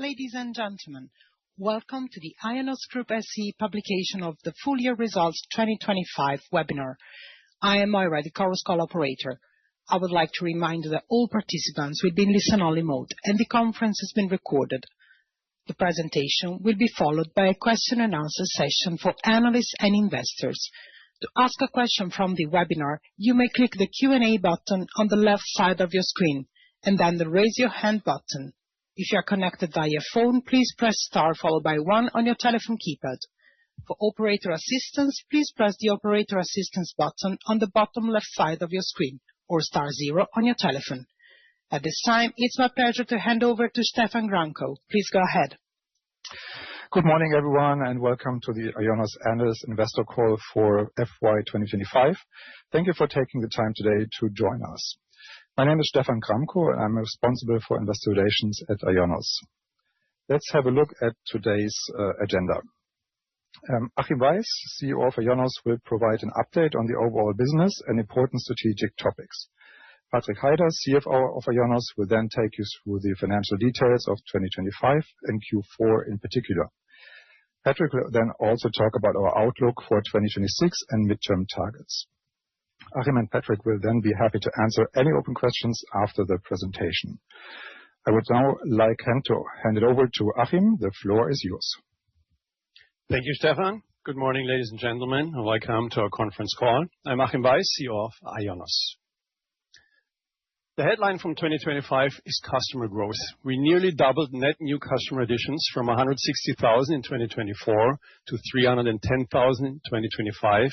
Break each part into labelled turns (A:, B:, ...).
A: Ladies and gentlemen, welcome to the IONOS Group SE publication of the Full Year Results 2025 webinar. I am Moira, the Chorus Call operator. I would like to remind you that all participants will be in listen-only mode and the conference has been recorded. The presentation will be followed by a question and answer session for analysts and investors. To ask a question from the webinar, you may click the Q&A button on the left side of your screen and then the Raise Your Hand button. If you are connected via phone, please press star followed by 1 on your telephone keypad. For operator assistance, please press the Operator Assistance button on the bottom left side of your screen or star 0 on your telephone. At this time, it's my pleasure to hand over to Stefan Gramkow. Please go ahead.
B: Good morning, everyone, and welcome to the IONOS Analyst Investor Call for FY 2025. Thank you for taking the time today to join us. My name is Stefan Gramkow, and I'm responsible for investor relations at IONOS. Let's have a look at today's agenda. Achim Weiss, CEO of IONOS, will provide an update on the overall business and important strategic topics. Patrick Heider, CFO of IONOS, will then take you through the financial details of 2025 and Q4 in particular. Patrick will then also talk about our outlook for 2026 and midterm targets. Achim and Patrick will then be happy to answer any open questions after the presentation. I would now like to hand it over to Achim. The floor is yours.
C: Thank you, Stefan. Good morning, ladies and gentlemen, and welcome to our conference call. I'm Achim Weiss, CEO of IONOS. The headline from 2025 is customer growth. We nearly doubled net new customer additions from 160,000 in 2024 to 310,000 in 2025,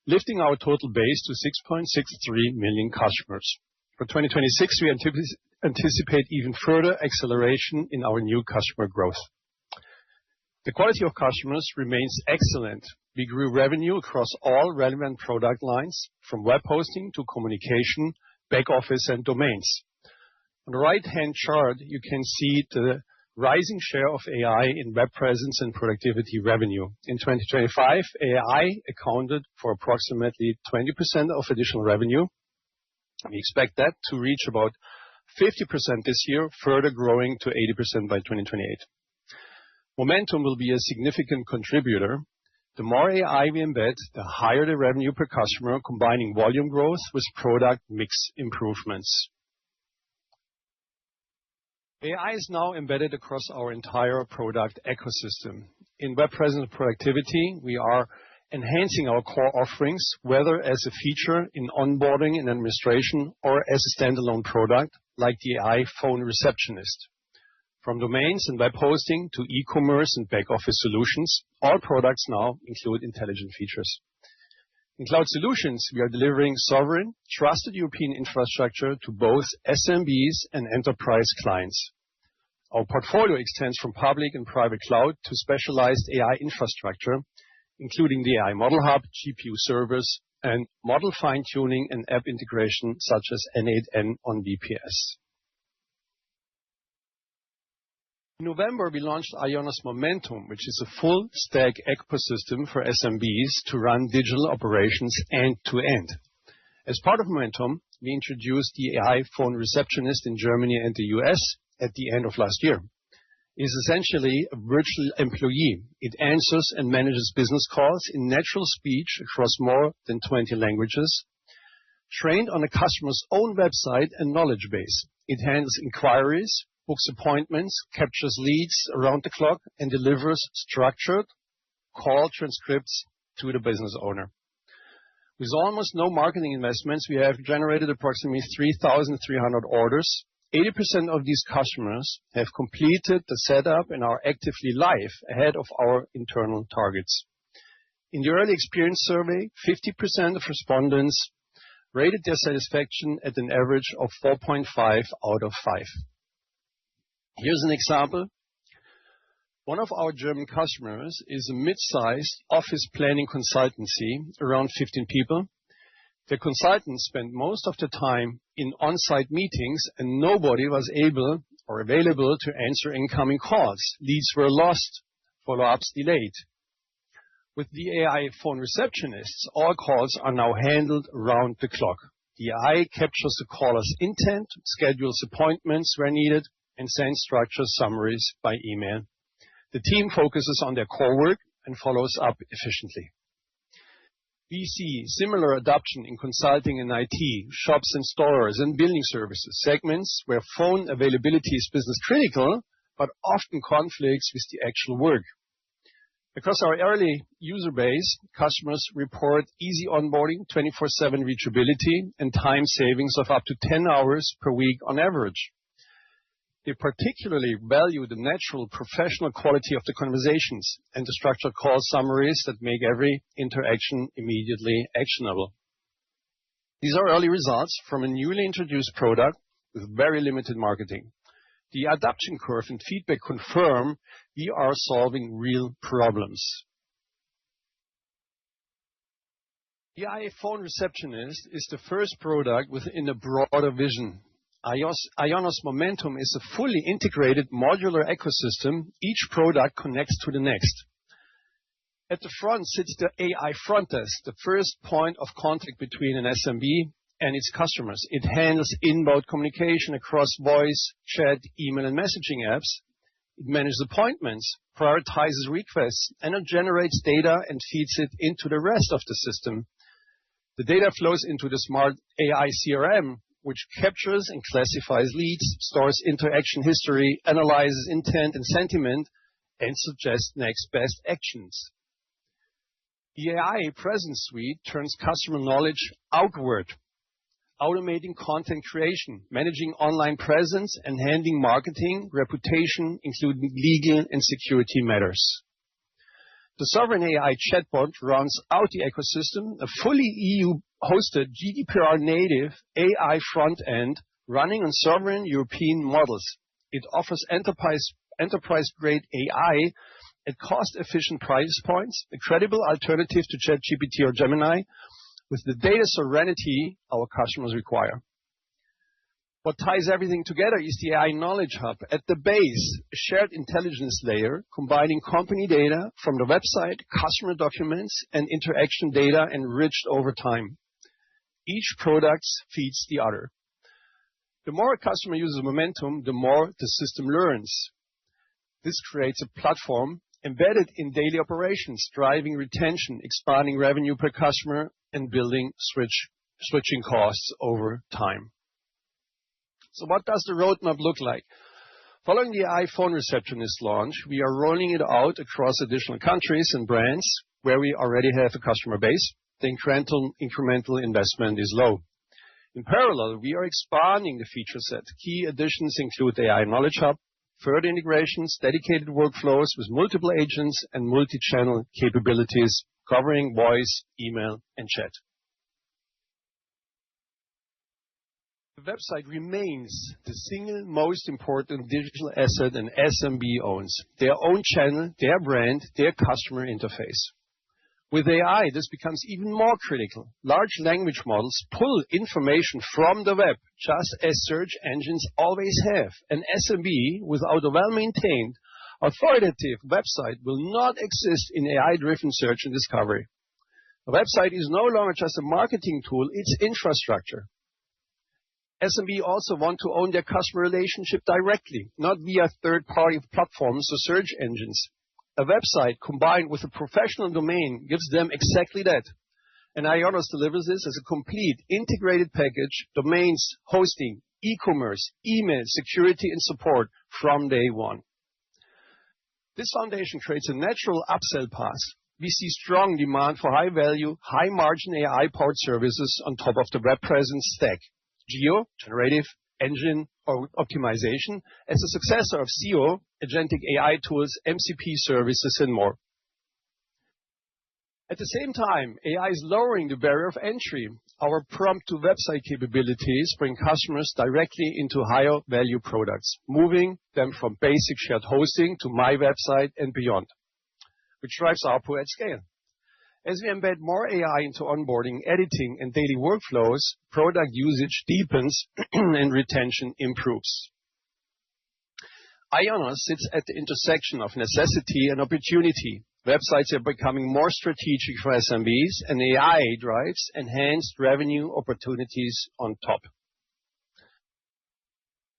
C: lifting our total base to 6.63 million customers. For 2026, we anticipate even further acceleration in our new customer growth. The quality of customers remains excellent. We grew revenue across all relevant product lines, from web hosting to communication, back office, and domains. On the right-hand chart, you can see the rising share of AI in web presence and productivity revenue. In 2025, AI accounted for approximately 20% of additional revenue. We expect that to reach about 50% this year, further growing to 80% by 2028. Momentum will be a significant contributor. The more AI we embed, the higher the revenue per customer, combining volume growth with product mix improvements. AI is now embedded across our entire product ecosystem. In web presence and productivity, we are enhancing our core offerings, whether as a feature in onboarding and administration or as a standalone product like the AI Phone Receptionist. From domains and web hosting to e-commerce and back office solutions, all products now include intelligent features. In cloud solutions, we are delivering sovereign, trusted European infrastructure to both SMBs and enterprise clients. Our portfolio extends from public and private cloud to specialized AI infrastructure, including the AI Model Hub, GPU servers, and model fine-tuning and app integration such as N8N on VPS. In November, we launched IONOS Momentum, which is a full-stack ecosystem for SMBs to run digital operations end-to-end. As part of Momentum, we introduced the AI Phone Receptionist in Germany and the US at the end of last year. It is essentially a virtual employee. It answers and manages business calls in natural speech across more than 20 languages. Trained on a customer's own website and knowledge base, it handles inquiries, books appointments, captures leads around the clock, and delivers structured call transcripts to the business owner. With almost no marketing investments, we have generated approximately 3,300 orders. 80% of these customers have completed the setup and are actively live ahead of our internal targets. In the early experience survey, 50% of respondents rated their satisfaction at an average of 4.5 out of 5. Here's an example. One of our German customers is a mid-sized office planning consultancy, around 15 people. The consultants spent most of the time in on-site meetings and nobody was able or available to answer incoming calls. Leads were lost, follow-ups delayed. With the AI Phone Receptionists, all calls are now handled around the clock. The AI captures the caller's intent, schedules appointments where needed, and sends structured summaries by email. The team focuses on their core work and follows up efficiently. We see similar adoption in consulting and IT, shops and stores, and building services, segments where phone availability is business critical, but often conflicts with the actual work. Across our early user base, customers report easy onboarding, 24/7 reachability, and time savings of up to 10 hours per week on average. They particularly value the natural professional quality of the conversations and the structured call summaries that make every interaction immediately actionable. These are early results from a newly introduced product with very limited marketing. The adoption curve and feedback confirm we are solving real problems. The AI Phone Receptionist is the first product within a broader vision. IONOS Momentum is a fully integrated modular ecosystem. Each product connects to the next. At the front sits the AI front desk, the first point of contact between an SMB and its customers. It handles inbound communication across voice, chat, email, and messaging apps. It manages appointments, prioritizes requests, and it generates data and feeds it into the rest of the system. The data flows into the smart AI CRM, which captures and classifies leads, stores interaction history, analyzes intent and sentiment, and suggests next best actions. The AI Presence Suite turns customer knowledge outward, automating content creation, managing online presence, and handling marketing, reputation, including legal and security matters. The Sovereign AI chatbot rounds out the ecosystem, a fully EU-hosted GDPR-native AI front-end running on sovereign European models. It offers enterprise-grade AI at cost-efficient price points, a credible alternative to ChatGPT or Gemini, with the data sovereignty our customers require. What ties everything together is the AI Knowledge Hub. At the base, a shared intelligence layer combining company data from the website, customer documents, and interaction data enriched over time. Each product feeds the other. The more a customer uses Momentum, the more the system learns. This creates a platform embedded in daily operations, driving retention, expanding revenue per customer, and building switching costs over time. So what does the roadmap look like? Following the iPhone Receptionist launch, we are rolling it out across additional countries and brands where we already have a customer base. The incremental investment is low. In parallel, we are expanding the feature set. Key additions include the AI Knowledge Hub, further integrations, dedicated workflows with multiple agents, and multi-channel capabilities covering voice, email, and chat. The website remains the single most important digital asset an SMB owns. Their own channel, their brand, their customer interface. With AI, this becomes even more critical. Large language models pull information from the web, just as search engines always have. An SMB without a well-maintained, authoritative website will not exist in AI-driven search and discovery. A website is no longer just a marketing tool, it's infrastructure. SMB also want to own their customer relationship directly, not via third-party platforms or search engines. A website combined with a professional domain gives them exactly that. And IONOS delivers this as a complete integrated package, domains, hosting, e-commerce, email, security, and support from day one. This foundation creates a natural upsell path. We see strong demand for high-value, high-margin AI-powered services on top of the web presence stack. Geo, generative engine or optimization, as a successor of SEO, agentic AI tools, MCP services, and more. At the same time, AI is lowering the barrier of entry. Our prompt-to-website capabilities bring customers directly into higher value products, moving them from basic shared hosting to my website and beyond, which drives ARPU at scale. As we embed more AI into onboarding, editing, and daily workflows, product usage deepens and retention improves. IONOS sits at the intersection of necessity and opportunity. Websites are becoming more strategic for SMBs, and AI drives enhanced revenue opportunities on top.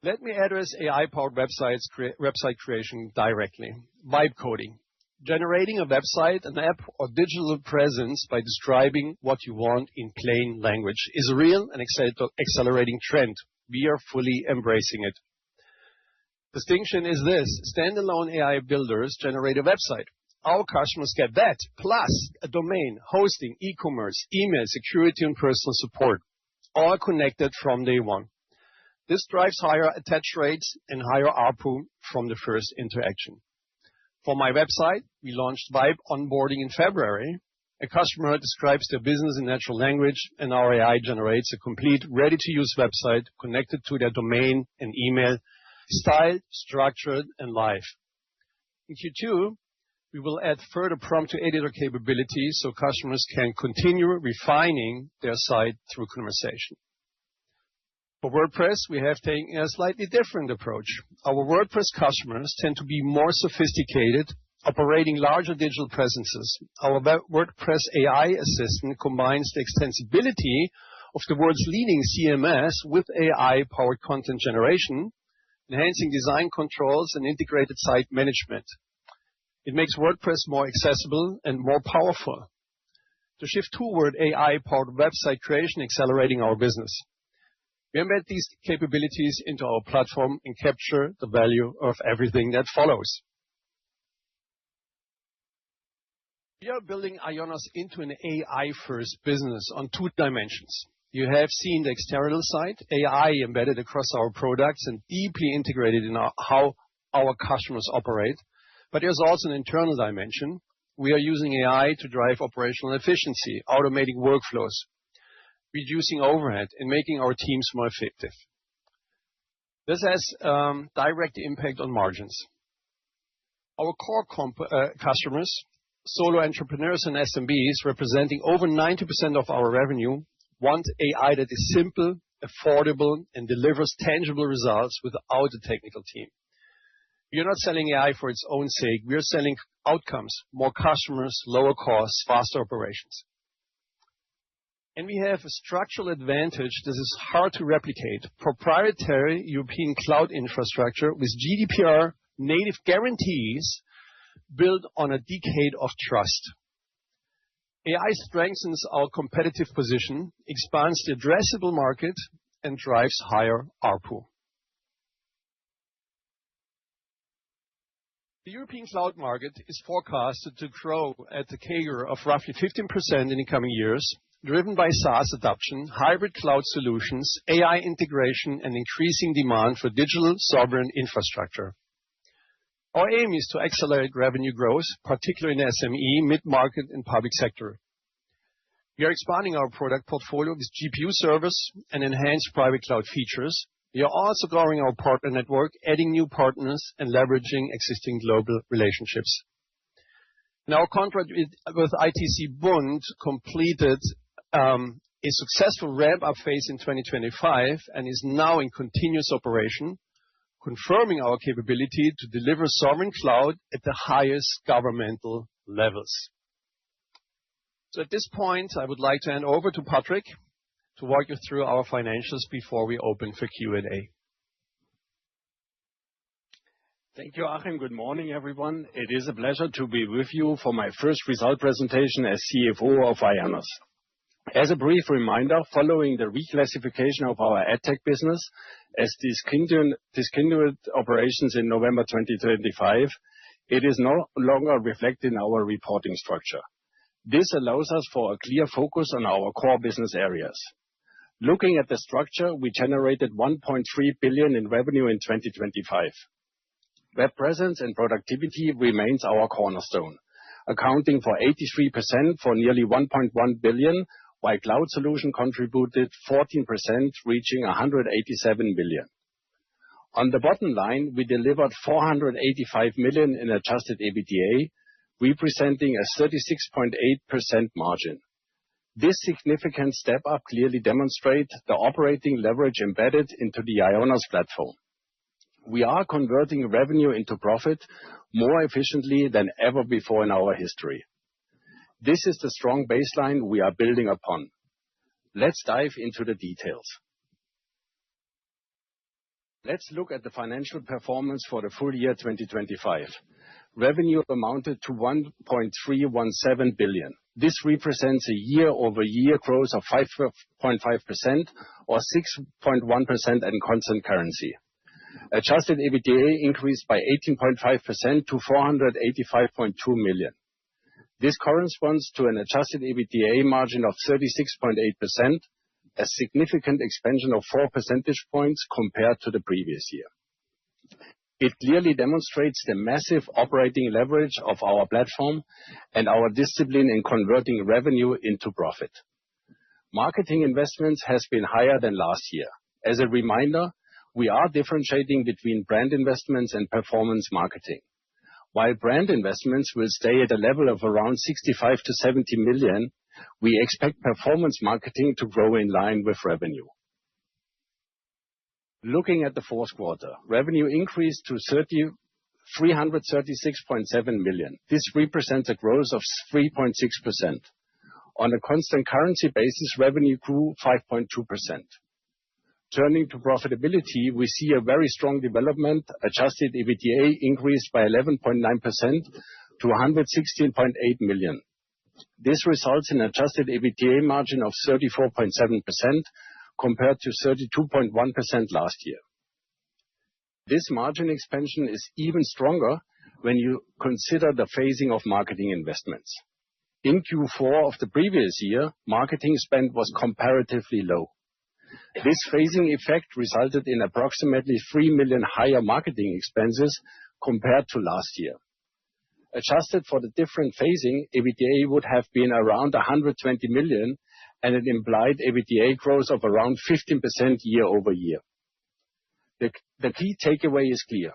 C: Let me address AI-powered website creation directly. Vibe coding. Generating a website, an app, or digital presence by describing what you want in plain language is a real and accelerating trend. We are fully embracing it. Distinction is this: standalone AI builders generate a website. Our customers get that, plus a domain, hosting, e-commerce, email, security, and personal support, all connected from day one. This drives higher attach rates and higher ARPU from the first interaction. For my website, we launched Vibe onboarding in February. A customer describes their business in natural language, and our AI generates a complete, ready-to-use website connected to their domain and email, styled, structured, and live. In Q2, we will add further prompt-to-editor capabilities so customers can continue refining their site through conversation. For WordPress, we have taken a slightly different approach. Our WordPress customers tend to be more sophisticated, operating larger digital presences. Our WordPress AI assistant combines the extensibility of the world's leading CMS with AI-powered content generation, enhancing design controls and integrated site management. It makes WordPress more accessible and more powerful. To shift toward AI-powered website creation, accelerating our business. We embed these capabilities into our platform and capture the value of everything that follows. We are building IONOS into an AI-first business on two dimensions. You have seen the external side, AI embedded across our products and deeply integrated in how our customers operate. But there's also an internal dimension. We are using AI to drive operational efficiency, automating workflows, reducing overhead, and making our teams more effective. This has direct impact on margins. Our core customers, solo entrepreneurs and SMBs, representing over 90% of our revenue, want AI that is simple, affordable, and delivers tangible results without a technical team. We are not selling AI for its own sake. We are selling outcomes, more customers, lower costs, faster operations. And we have a structural advantage that is hard to replicate: proprietary European cloud infrastructure with GDPR native guarantees built on a decade of trust. AI strengthens our competitive position, expands the addressable market, and drives higher ARPU. The European cloud market is forecasted to grow at a CAGR of roughly 15% in the coming years, driven by SaaS adoption, hybrid cloud solutions, AI integration, and increasing demand for digital sovereign infrastructure. Our aim is to accelerate revenue growth, particularly in SME, mid-market, and public sector. We are expanding our product portfolio with GPU service and enhanced private cloud features. We are also growing our partner network, adding new partners, and leveraging existing global relationships. Now, our contract with ITC Bund completed a successful ramp-up phase in 2025 and is now in continuous operation, confirming our capability to deliver sovereign cloud at the highest governmental levels. So at this point, I would like to hand over to Patrick to walk you through our financials before we open for Q&A.
D: Thank you, Achim. Good morning, everyone. It is a pleasure to be with you for my first result presentation as CFO of IONOS. As a brief reminder, following the reclassification of our AdTech business as discontinued operations in November 2025, it is no longer reflected in our reporting structure. This allows us for a clear focus on our core business areas. Looking at the structure, we generated 1.3 billion in revenue in 2025. Web presence and productivity remains our cornerstone, accounting for 83% for nearly 1.1 billion, while cloud solution contributed 14%, reaching 187 billion. On the bottom line, we delivered 485 million in adjusted EBITDA, representing a 36.8% margin. This significant step up clearly demonstrates the operating leverage embedded into the IONOS platform. We are converting revenue into profit more efficiently than ever before in our history. This is the strong baseline we are building upon. Let's dive into the details. Let's look at the financial performance for the full year 2025. Revenue amounted to 1.317 billion. This represents a year-over-year growth of 5.5% or 6.1% in constant currency. Adjusted EBITDA increased by 18.5% to 485.2 million. This corresponds to an adjusted EBITDA margin of 36.8%, a significant expansion of 4 percentage points compared to the previous year. It clearly demonstrates the massive operating leverage of our platform and our discipline in converting revenue into profit. Marketing investments has been higher than last year. As a reminder, we are differentiating between brand investments and performance marketing. While brand investments will stay at a level of around 65 to 70 million, we expect performance marketing to grow in line with revenue. Looking at the fourth quarter, revenue increased to 336.7 million. This represents a growth of 3.6%. On a constant currency basis, revenue grew 5.2%. Turning to profitability, we see a very strong development. Adjusted EBITDA increased by 11.9% to 116.8 million. This results in adjusted EBITDA margin of 34.7% compared to 32.1% last year. This margin expansion is even stronger when you consider the phasing of marketing investments. In Q4 of the previous year, marketing spend was comparatively low. This phasing effect resulted in approximately 3 million higher marketing expenses compared to last year. Adjusted for the different phasing, EBITDA would have been around 120 million, and it implied EBITDA growth of around 15% year-over-year. The key takeaway is clear.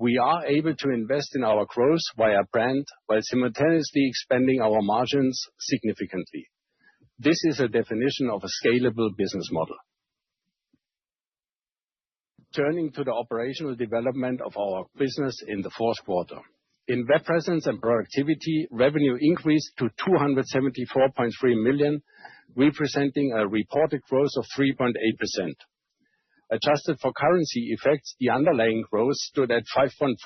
D: We are able to invest in our growth via brand while simultaneously expanding our margins significantly. This is a definition of a scalable business model. Turning to the operational development of our business in the fourth quarter. In Web Presence and Productivity, revenue increased to 274.3 million, representing a reported growth of 3.8%. Adjusted for currency effects, the underlying growth stood at 5.4%.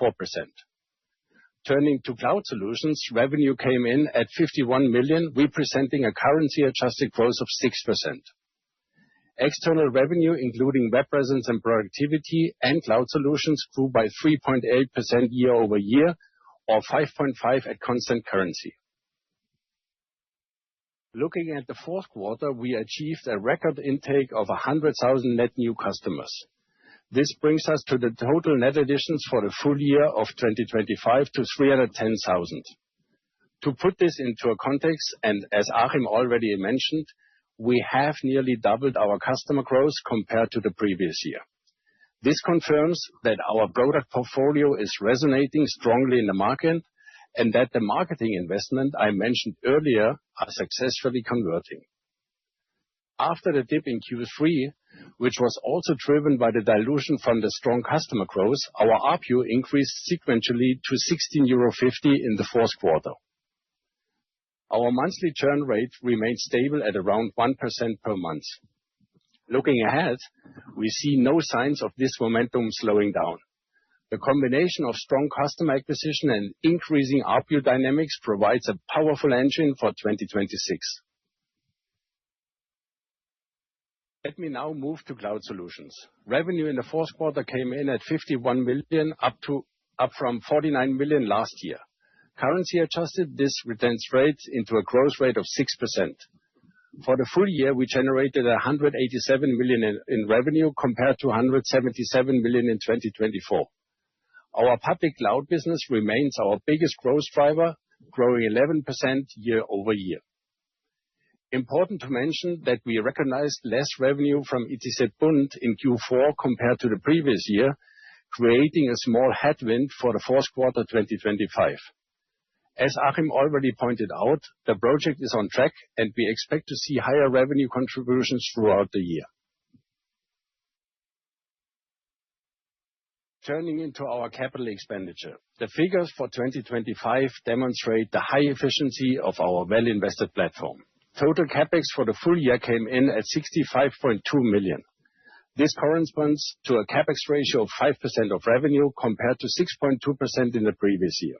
D: Turning to Cloud Solutions, revenue came in at 51 million, representing a currency-adjusted growth of 6%. External revenue, including Web Presence and Productivity and Cloud Solutions, grew by 3.8% year-over-year, or 5.5% at constant currency. Looking at the fourth quarter, we achieved a record intake of 100,000 net new customers. This brings us to the total net additions for the full year of 2025 to 310,000. To put this into a context, and as Achim already mentioned, we have nearly doubled our customer growth compared to the previous year. This confirms that our product portfolio is resonating strongly in the market, and that the marketing investment I mentioned earlier are successfully converting. After the dip in Q3, which was also driven by the dilution from the strong customer growth, our ARPU increased sequentially to 16.50 euro in the fourth quarter. Our monthly churn rate remains stable at around 1% per month. Looking ahead, we see no signs of this momentum slowing down. The combination of strong customer acquisition and increasing ARPU dynamics provides a powerful engine for 2026. Let me now move to Cloud Solutions. Revenue in the fourth quarter came in at 51 million, up from 49 million last year. Currency adjusted, this translates into a growth rate of 6%. For the full year, we generated 187 million in revenue compared to 177 million in 2024. Our public cloud business remains our biggest growth driver, growing 11% year-over-year. Important to mention that we recognized less revenue from ITZBund in Q4 compared to the previous year, creating a small headwind for the fourth quarter 2025. As Achim already pointed out, the project is on track, and we expect to see higher revenue contributions throughout the year. Turning into our capital expenditure. The figures for 2025 demonstrate the high efficiency of our well-invested platform. Total CapEx for the full year came in at 65.2 million. This corresponds to a CapEx ratio of 5% of revenue compared to 6.2% in the previous year.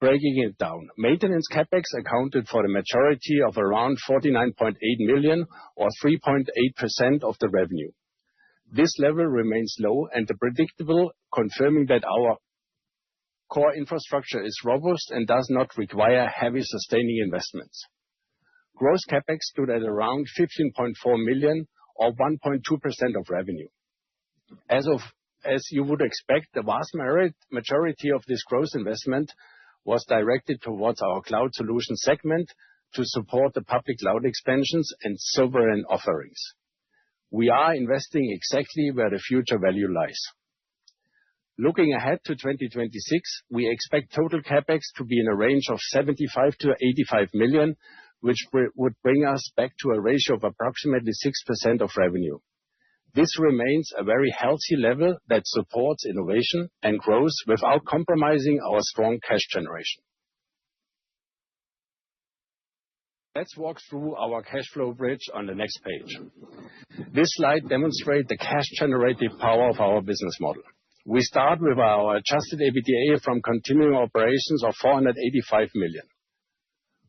D: Breaking it down, maintenance CapEx accounted for the majority of around 49.8 million or 3.8% of the revenue. This level remains low and predictable, confirming that our core infrastructure is robust and does not require heavy sustaining investments. Gross CapEx stood at around 15.4 million or 1.2% of revenue. As you would expect, the vast majority of this gross investment was directed towards our cloud solution segment to support the public cloud expansions and sovereign offerings. We are investing exactly where the future value lies. Looking ahead to 2026, we expect total CapEx to be in a range of 75 to 85 million, which would bring us back to a ratio of approximately 6% of revenue. This remains a very healthy level that supports innovation and growth without compromising our strong cash generation. Let's walk through our cash flow bridge on the next page. This slide demonstrates the cash generative power of our business model. We start with our adjusted EBITDA from continuing operations of 485 million.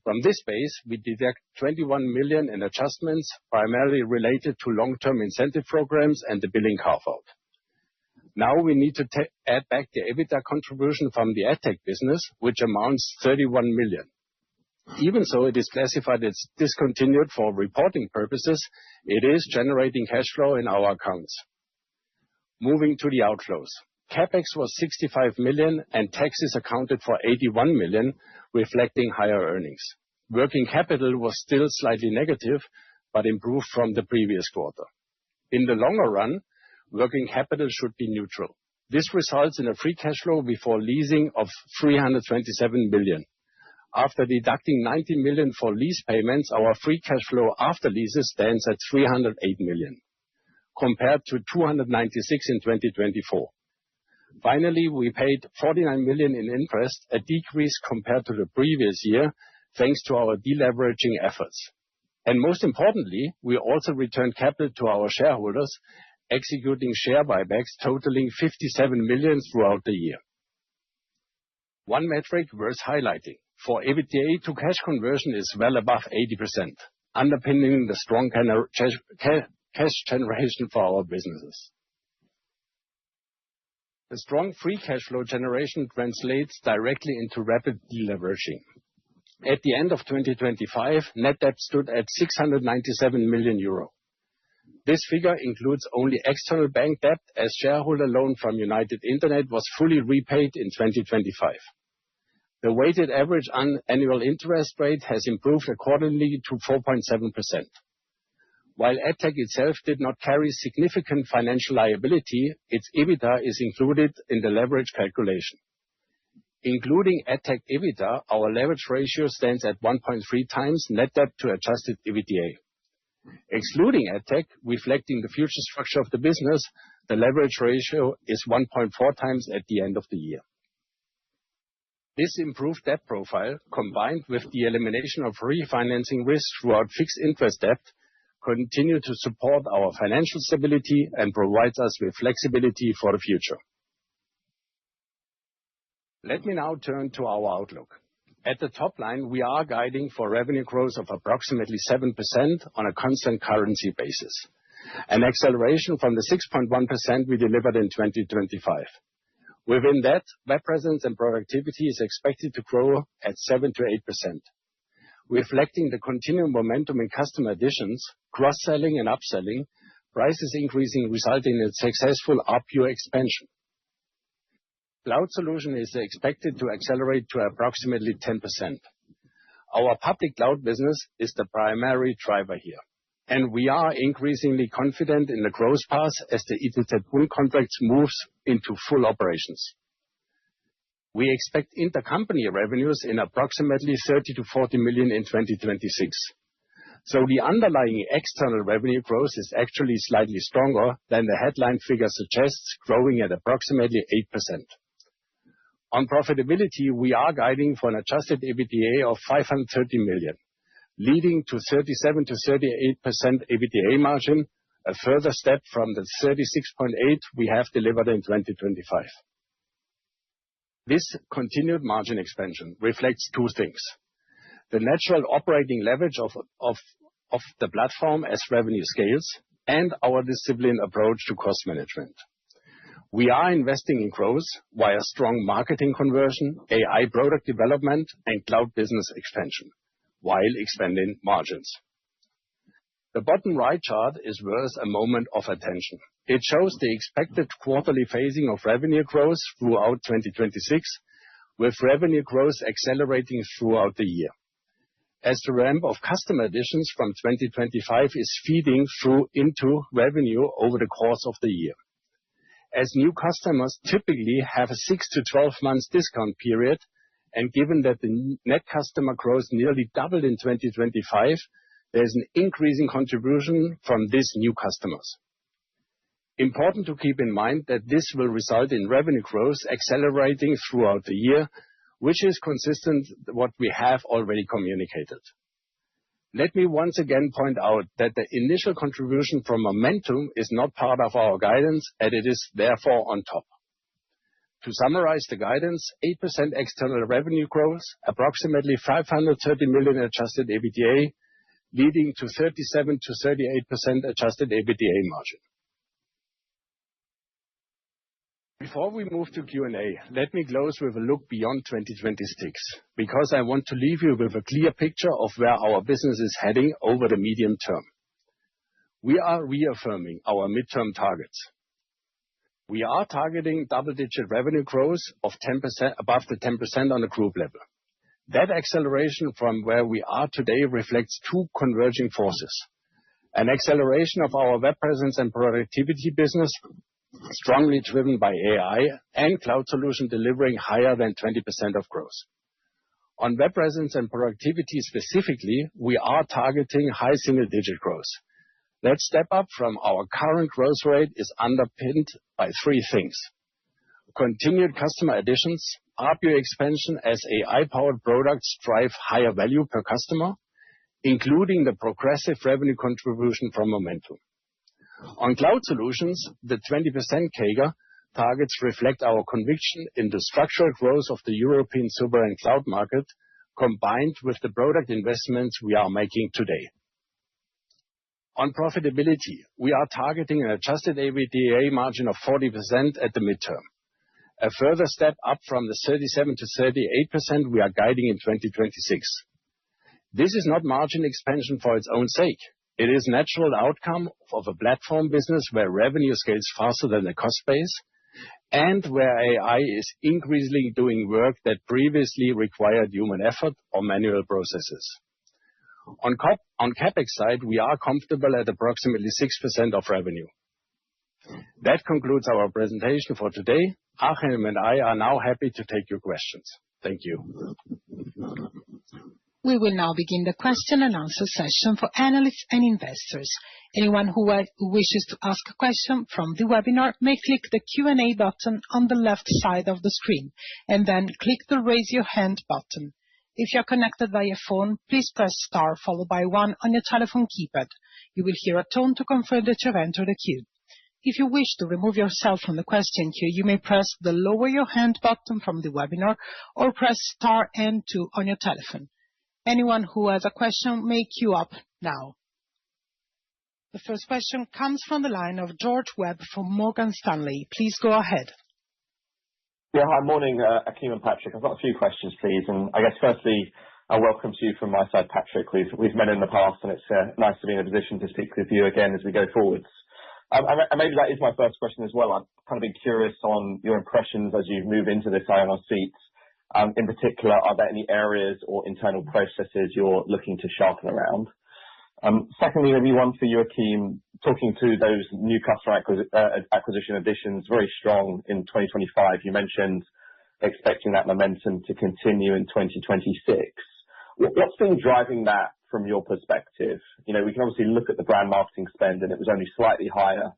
D: From this base, we deduct 21 million in adjustments, primarily related to long-term incentive programs and the billing carve-out. Now we need to add back the EBITDA contribution from the AdTech business, which amounts 31 million. Even so, it is classified as discontinued for reporting purposes, it is generating cash flow in our accounts. Moving to the outflows. CapEx was 65 million and taxes accounted for 81 million, reflecting higher earnings. Working capital was still slightly negative, but improved from the previous quarter. In the longer run, working capital should be neutral. This results in a free cash flow before leasing of 327 million. After deducting 90 million for lease payments, our free cash flow after leases stands at 308 million, compared to 296 in 2024. Finally, we paid 49 million in interest, a decrease compared to the previous year, thanks to our deleveraging efforts. And most importantly, we also returned capital to our shareholders, executing share buybacks totaling 57 million throughout the year. One metric worth highlighting. For EBITDA to cash conversion is well above 80%, underpinning the strong cash generation for our businesses. The strong free cash flow generation translates directly into rapid deleveraging. At the end of 2025, net debt stood at 697 million euro. This figure includes only external bank debt, as shareholder loan from United Internet was fully repaid in 2025. The weighted average annual interest rate has improved accordingly to 4.7%. While AdTech itself did not carry significant financial liability, its EBITDA is included in the leverage calculation. Including AdTech EBITDA, our leverage ratio stands at 1.3 times net debt to adjusted EBITDA. Excluding AdTech, reflecting the future structure of the business, the leverage ratio is 1.4 times at the end of the year. This improved debt profile, combined with the elimination of refinancing risks throughout fixed interest debt, continue to support our financial stability and provides us with flexibility for the future. Let me now turn to our outlook. At the top line, we are guiding for revenue growth of approximately 7% on a constant currency basis, an acceleration from the 6.1% we delivered in 2025. Within that, Web Presence and Productivity is expected to grow at 7 to 8%. Reflecting the continuing momentum in customer additions, cross-selling and upselling, prices increasing resulting in successful ARPU expansion. Cloud Solution is expected to accelerate to approximately 10%. Our public cloud business is the primary driver here, and we are increasingly confident in the growth path as the ITZBund contracts moves into full operations. We expect intercompany revenues in approximately 30 to 40 million in 2026. So the underlying external revenue growth is actually slightly stronger than the headline figure suggests, growing at approximately 8%. On profitability, we are guiding for an adjusted EBITDA of 530 million, leading to 37 to 38% EBITDA margin, a further step from the 36.8 we have delivered in 2025. This continued margin expansion reflects two things: the natural operating leverage of the platform as revenue scales, and our disciplined approach to cost management. We are investing in growth via strong marketing conversion, AI product development, and cloud business expansion, while expanding margins. The bottom right chart is worth a moment of attention. It shows the expected quarterly phasing of revenue growth throughout 2026, with revenue growth accelerating throughout the year, as the ramp of customer additions from 2025 is feeding through into revenue over the course of the year. As new customers typically have a 6 to 12 months discount period, and given that the net customer growth nearly doubled in 2025, there's an increasing contribution from these new customers. Important to keep in mind that this will result in revenue growth accelerating throughout the year, which is consistent with what we have already communicated. Let me once again point out that the initial contribution from Momentum is not part of our guidance, and it is therefore on top. To summarize the guidance, 8% external revenue growth, approximately 530 million adjusted EBITDA, leading to 37% to 38% adjusted EBITDA margin. Before we move to Q&A, let me close with a look beyond 2026, because I want to leave you with a clear picture of where our business is heading over the medium term. We are reaffirming our midterm targets. We are targeting double-digit revenue growth of 10%, above the 10% on the group level. That acceleration from where we are today reflects two converging forces: an acceleration of our web presence and productivity business, strongly driven by AI, and cloud solution delivering higher than 20% of growth. On web presence and productivity specifically, we are targeting high single-digit growth. That step up from our current growth rate is underpinned by three things: continued customer additions, ARPU expansion as AI-powered products drive higher value per customer, including the progressive revenue contribution from Momentum. On cloud solutions, the 20% CAGR targets reflect our conviction in the structural growth of the European sovereign cloud market, combined with the product investments we are making today. On profitability, we are targeting an adjusted EBITDA margin of 40% at the midterm, a further step up from the 37% to 38% we are guiding in 2026. This is not margin expansion for its own sake. It is natural outcome of a platform business where revenue scales faster than the cost base, and where AI is increasingly doing work that previously required human effort or manual processes. On CapEx side, we are comfortable at approximately 6% of revenue. That concludes our presentation for today. Achim and I are now happy to take your questions. Thank you.
A: We will now begin the question and answer session for analysts and investors. Anyone who wishes to ask a question from the webinar may click the Q&A button on the left side of the screen, and then click the Raise Your Hand button. If you are connected via phone, please press star followed by 1 on your telephone keypad. You will hear a tone to confirm that you have entered the queue. If you wish to remove yourself from the question queue, you may press the Lower Your Hand button from the webinar, or press star and 2 on your telephone. Anyone who has a question may queue up now. The first question comes from the line of George Webb from Morgan Stanley. Please go ahead.
E: Yeah, hi. Morning, Achim and Patrick. I've got a few questions, please. And I guess firstly, welcome to you from my side, Patrick. We've met in the past, and it's nice to be in a position to speak with you again as we go forwards. And maybe that is my first question as well. I'm kind of been curious on your impressions as you move into this IONOS seat. In particular, are there any areas or internal processes you're looking to sharpen around? Secondly, maybe one for you, Achim, talking to those new customer acquisition additions, very strong in 2025. You mentioned expecting that momentum to continue in 2026. What's been driving that from your perspective? You know, we can obviously look at the brand marketing spend, and it was only slightly higher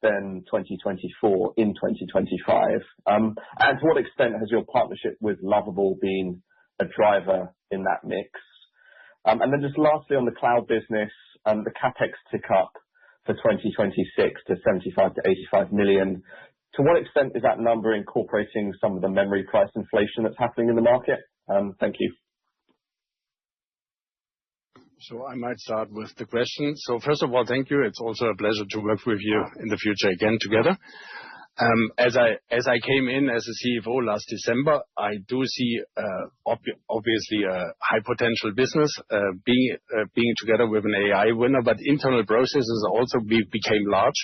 E: than 2024 in 2025. And to what extent has your partnership with Lovable been a driver in that mix? And then just lastly, on the cloud business, the CapEx tick up for 2026 to 75 to 85 million. To what extent is that number incorporating some of the memory price inflation that's happening in the market? Thank you.
D: So I might start with the question. So first of all, thank you. It's also a pleasure to work with you in the future again together. As I came in as a CFO last December, I do see obviously a high potential business being together with an AI winner, but internal processes also became large.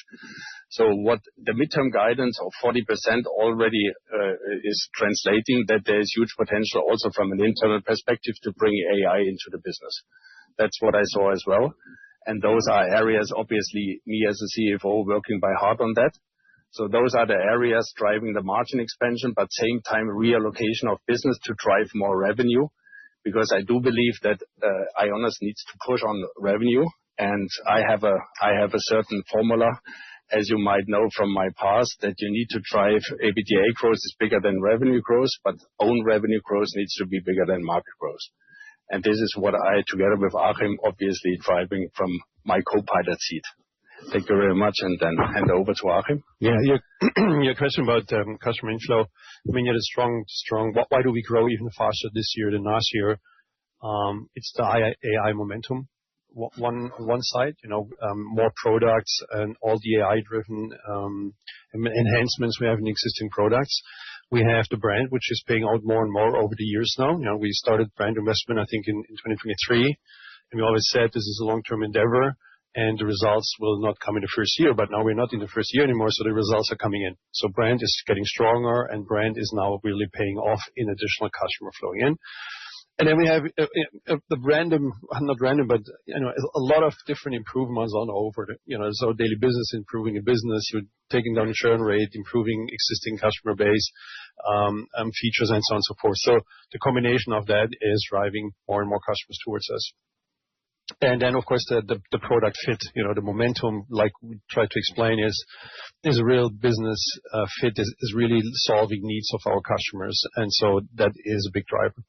D: So what the midterm guidance of 40% already is translating that there is huge potential also from an internal perspective to bring AI into the business. That's what I saw as well. And those are areas, obviously, me as a CFO working by heart on that. So those are the areas driving the margin expansion, but same time reallocation of business to drive more revenue, because I do believe that IONOS needs to push on revenue. And I have a certain formula, as you might know from my past, that you need to drive EBITDA growth is bigger than revenue growth, but own revenue growth needs to be bigger than market growth. And this is what I, together with Achim, obviously driving from my co-pilot seat. Thank you very much, and then hand over to Achim.
C: Yeah, your question about customer inflow. I mean, you had a strong. Why do we grow even faster this year than last year? It's the AI momentum. One side, more products and all the AI-driven enhancements we have in existing products. We have the brand, which is paying out more and more over the years now. We started brand investment, I think, in 2023, and we always said this is a long-term endeavor, and the results will not come in the first year. But now we're not in the first year anymore, so the results are coming in. So brand is getting stronger, and brand is now really paying off in additional customer flowing in. And then we have the not random, but a lot of different improvements on over. So daily business, improving a business, you're taking down the churn rate, improving existing customer base, features, and so on and so forth. So the combination of that is driving more and more customers towards us. And then, of course, the product fit, the momentum, like we tried to explain, is a real business fit, is really solving needs of our customers. And so that is a big driver.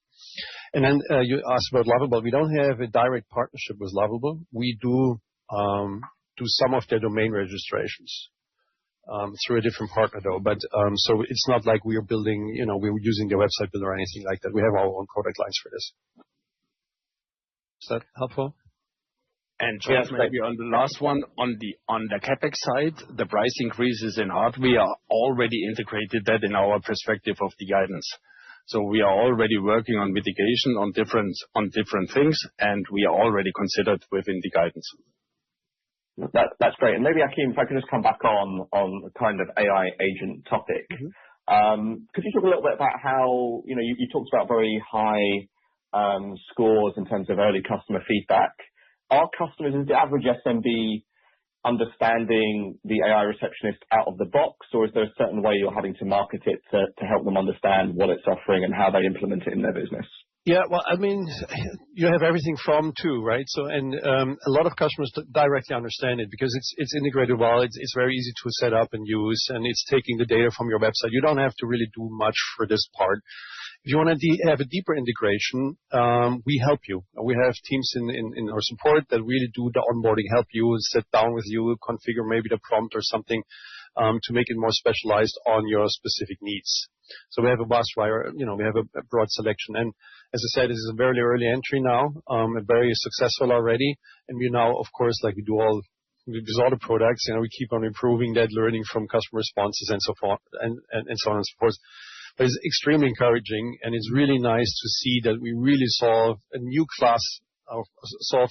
C: And then you asked about Lovable. We don't have a direct partnership with Lovable. We do some of their domain registrations through a different partner, though. But so it's not like we are building, we're using their website builder or anything like that. We have our own product lines for this. Is that helpful?
D: And just maybe on the last one, on the CapEx side, the price increases in hardware are already integrated that in our perspective of the guidance. So we are already working on mitigation on different things, and we are already considered within the guidance.
E: That's great. And maybe, Achim, if I could just come back on the kind of AI agent topic. Could you talk a little bit about how, you talked about very high scores in terms of early customer feedback. Are customers, is the average SMB understanding the AI receptionist out of the box, or is there a certain way you're having to market it to help them understand what it's offering and how they implement it in their business?
C: Yeah, well, I mean, you have everything from to, right? So, and a lot of customers directly understand it because it's integrated well. It's very easy to set up and use, and it's taking the data from your website. You don't have to really do much for this part. If you want to have a deeper integration, we help you. We have teams in our support that really do the onboarding, help you, sit down with you, configure maybe the prompt or something to make it more specialized on your specific needs. So we have a vast wire, we have a broad selection. And as I said, this is a very early entry now, very successful already. And we now, of course, like we do all the products, we keep on improving that, learning from customer responses and so forth, and so on and so forth. But it's extremely encouraging, and it's really nice to see that we really solve a new class of help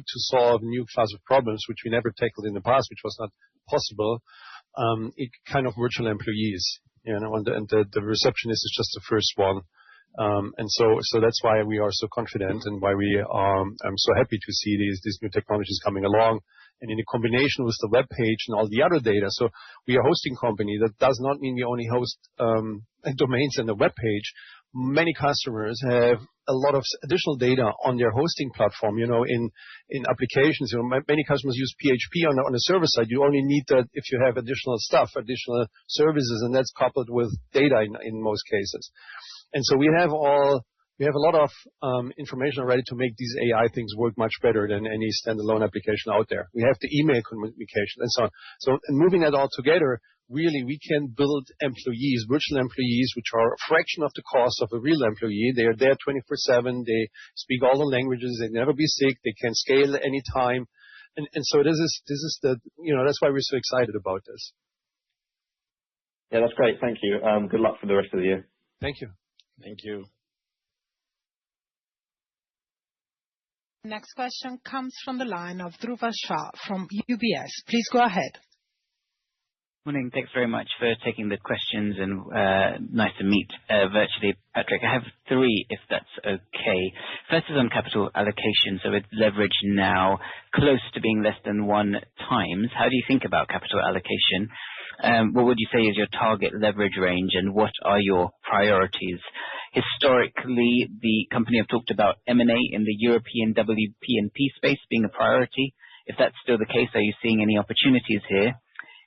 C: to solve a new class of problems which we never tackled in the past, which was not possible. It kind of virtual employees, and the receptionist is just the first one. And so that's why we are so confident and why I'm so happy to see these new technologies coming along. And in a combination with the web page and all the other data. So we are a hosting company. That does not mean we only host domains and the web page. Many customers have a lot of additional data on their hosting platform, in applications. Many customers use PHP on the server side. You only need that if you have additional stuff, additional services, and that's coupled with data in most cases. And so we have all We have a lot of information already to make these AI things work much better than any standalone application out there. We have the email communication and so on. So moving that all together, really we can build employees, virtual employees, which are a fraction of the cost of a real employee. They are there 24/7. They speak all the languages. They never be sick. They can scale anytime. And so this is the, that's why we're so excited about this.
E: Yeah, that's great. Thank you. Good luck for the rest of the year.
C: Thank you.
D: Thank you.
A: Next question comes from the line of Dhruva Shah from UBS. Please go ahead.
F: Morning. Thanks very much for taking the questions, and nice to meet virtually, Patrick. I have three, if that's okay. First is on capital allocation. So with leverage now close to being less than 1 times, how do you think about capital allocation? What would you say is your target leverage range, and what are your priorities? Historically, the company have talked about M&A in the European WP&P space being a priority. If that's still the case, are you seeing any opportunities here?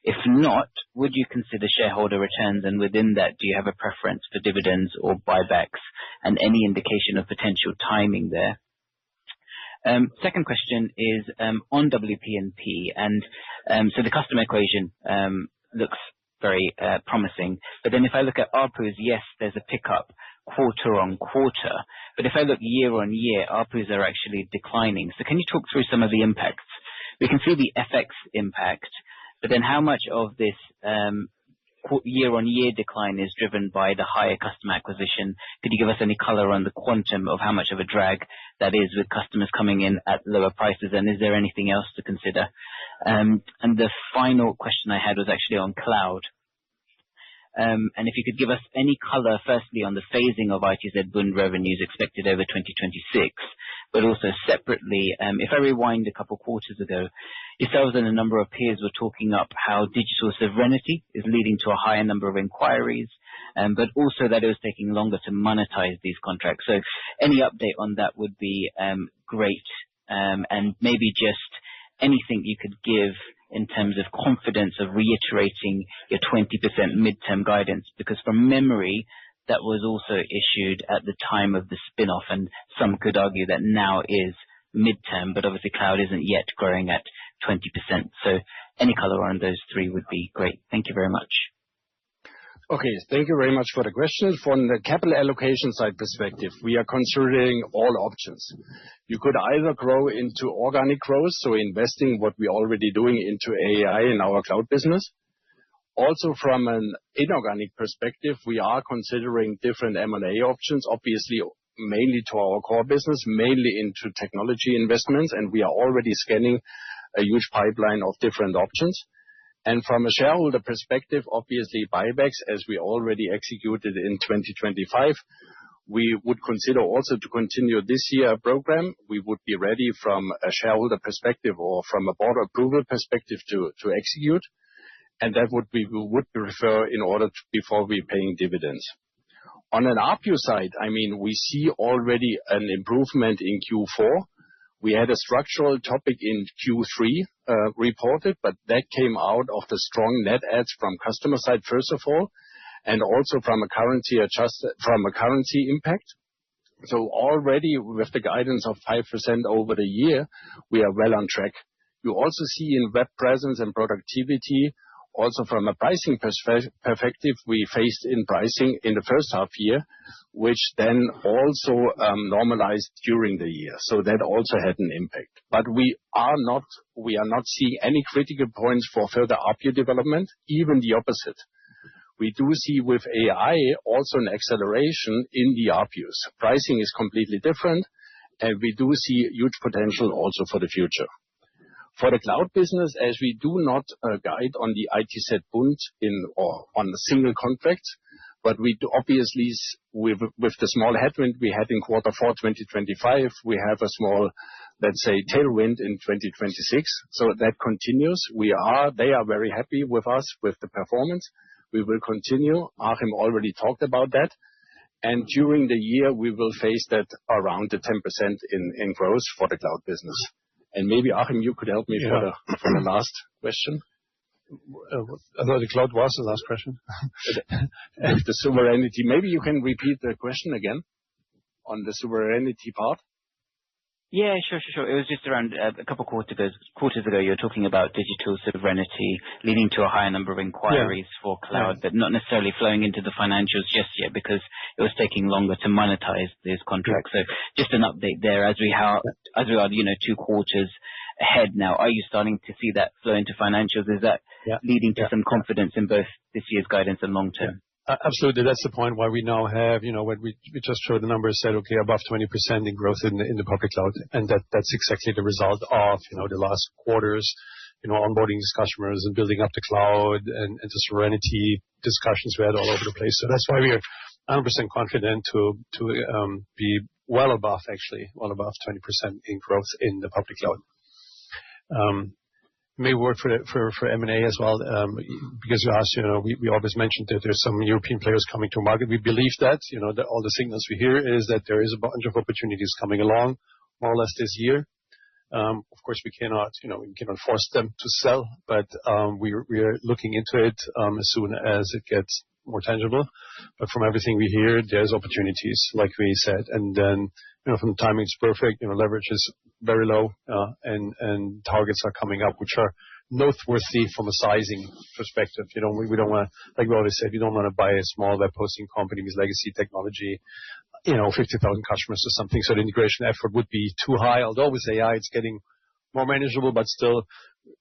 F: If not, would you consider shareholder returns? And within that, do you have a preference for dividends or buybacks, and any indication of potential timing there? Second question is on WP&P. And so the customer equation looks very promising. But then if I look at ARPUs, yes, there's a pickup quarter on quarter. But if I look year on year, ARPUs are actually declining. So can you talk through some of the impacts? We can see the FX impact, but then how much of this year-on-year decline is driven by the higher customer acquisition? Could you give us any color on the quantum of how much of a drag that is with customers coming in at lower prices? And is there anything else to consider? And the final question I had was actually on cloud. And if you could give us any color, firstly, on the phasing of ITZ Bund revenues expected over 2026, but also separately, if I rewind a couple quarters ago, yourselves and a number of peers were talking up how digital sovereignty is leading to a higher number of inquiries, but also that it was taking longer to monetize these contracts. So any update on that would be great. And maybe just anything you could give in terms of confidence of reiterating your 20% midterm guidance, because from memory, that was also issued at the time of the spin-off, and some could argue that now is midterm, but obviously cloud isn't yet growing at 20%. So any color on those three would be great. Thank you very much.
D: Okay, thank you very much for the question. From the capital allocation side perspective, we are considering all options. You could either grow into organic growth, so investing what we're already doing into AI in our cloud business. Also, from an inorganic perspective, we are considering different M&A options, obviously mainly to our core business, mainly into technology investments, and we are already scanning a huge pipeline of different options. And from a shareholder perspective, obviously buybacks, as we already executed in 2025, we would consider also to continue this year a program. We would be ready from a shareholder perspective or from a board approval perspective to execute. And that would we would prefer in order to, before we paying dividends. On an ARPU side, I mean, we see already an improvement in Q4. We had a structural topic in Q3 reported, but that came out of the strong net adds from customer side, first of all, and also from a currency impact. So already with the guidance of 5% over the year, we are well on track. You also see in web presence and productivity, also from a pricing perspective, we faced in pricing in the first half year, which then also normalized during the year. So that also had an impact. But we are not seeing any critical points for further ARPU development, even the opposite. We do see with AI also an acceleration in the ARPUs. Pricing is completely different, and we do see huge potential also for the future. For the cloud business, as we do not guide on the ITZ Bund or on the single contracts, but we do obviously, with the small headwind we had in quarter 4 2025, we have a small, let's say, tailwind in 2026. So that continues. They are very happy with us, with the performance. We will continue. Achim already talked about that. And during the year, we will face that around the 10% in growth for the cloud business. And maybe, Achim, you could help me for the last question.
C: I thought the cloud was the last question.
D: The sovereignty. Maybe you can repeat the question again. on the sovereignty part?
F: Yeah, sure. It was just around a couple quarters ago, you were talking about digital sovereignty leading to a higher number of inquiries for cloud, but not necessarily flowing into the financials just yet because it was taking longer to monetize those contracts. So just an update there as we are, 2 quarters ahead now. Are you starting to see that flow into financials? Is that leading to some confidence in both this year's guidance and long term?
C: Absolutely. That's the point why we now have, when we just showed the numbers, said, okay, above 20% in growth in the public cloud. And that's exactly the result of, the last quarters, onboarding these customers and building up the cloud and the sovereignty discussions we had all over the place. So that's why we are 100% confident to be well above 20% in growth in the public cloud. May work for M&A as well, because you asked, we always mentioned that there's some European players coming to market. We believe that, that all the signals we hear is that there is a bunch of opportunities coming along more or less this year. Of course, we cannot force them to sell, but we are looking into it as soon as it gets more tangible. But from everything we hear, there's opportunities, like we said. And then, from the timing, it's perfect. Leverage is very low, and targets are coming up, which are noteworthy from a sizing perspective. We don't want to, like we always said, we don't want to buy a small web hosting company with legacy technology, 50,000 customers or something. So the integration effort would be too high. Although with AI, it's getting more manageable, but still,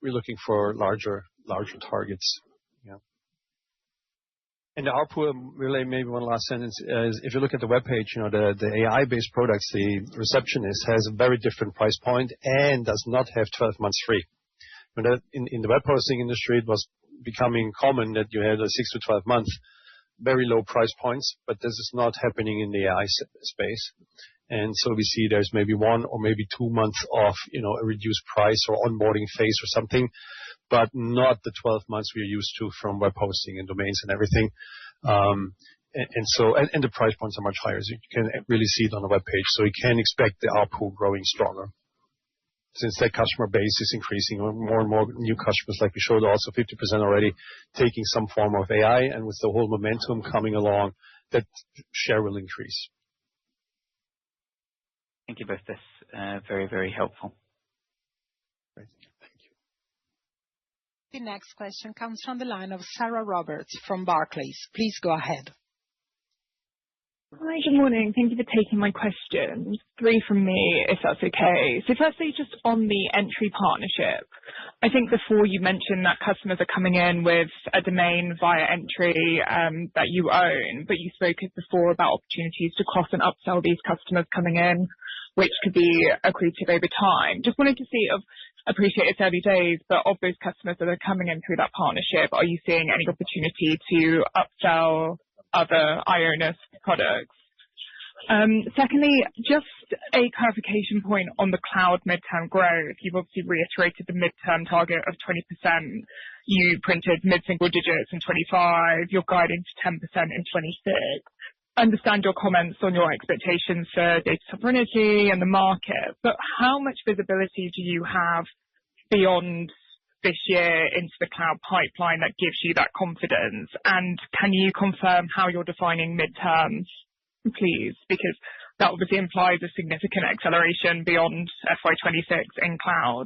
C: we're looking for larger targets. And the ARPU, really, maybe one last sentence, is if you look at the webpage, the AI-based products, the receptionist has a very different price point and does not have 12 months free. In the web hosting industry, it was becoming common that you had a 6 to 12 months, very low price points, but this is not happening in the AI space. And so we see there's maybe 1 or maybe 2 months of, a reduced price or onboarding phase or something, but not the 12 months we're used to from web hosting and domains and everything. And the price points are much higher. So you can really see it on the web page. So you can expect the ARPU growing stronger. Since that customer base is increasing, more and more new customers, like we showed also 50% already taking some form of AI, and with the whole momentum coming along, that share will increase.
F: Thank you both. That's very, very helpful.
C: Great. Thank you.
A: The next question comes from the line of Sarah Roberts from Barclays. Please go ahead.
G: Hi, good morning. Thank you for taking my questions. 3 from me, if that's okay. So firstly, just on the entry partnership, I think before you mentioned that customers are coming in with a domain via entry that you own, but you spoke before about opportunities to cross and upsell these customers coming in, which could be accretive over time. Just wanted to see, appreciate it's early days, but of those customers that are coming in through that partnership, are you seeing any opportunity to upsell other IONOS products? Secondly, just a clarification point on the cloud midterm growth. You've obviously reiterated the midterm target of 20%. You printed mid-single digits in 25. You're guiding to 10% in 26. I understand your comments on your expectations for data sovereignty and the market, but how much visibility do you have beyond this year into the cloud pipeline that gives you that confidence? And can you confirm how you're defining midterms, please? Because that obviously implies a significant acceleration beyond FY26 in cloud.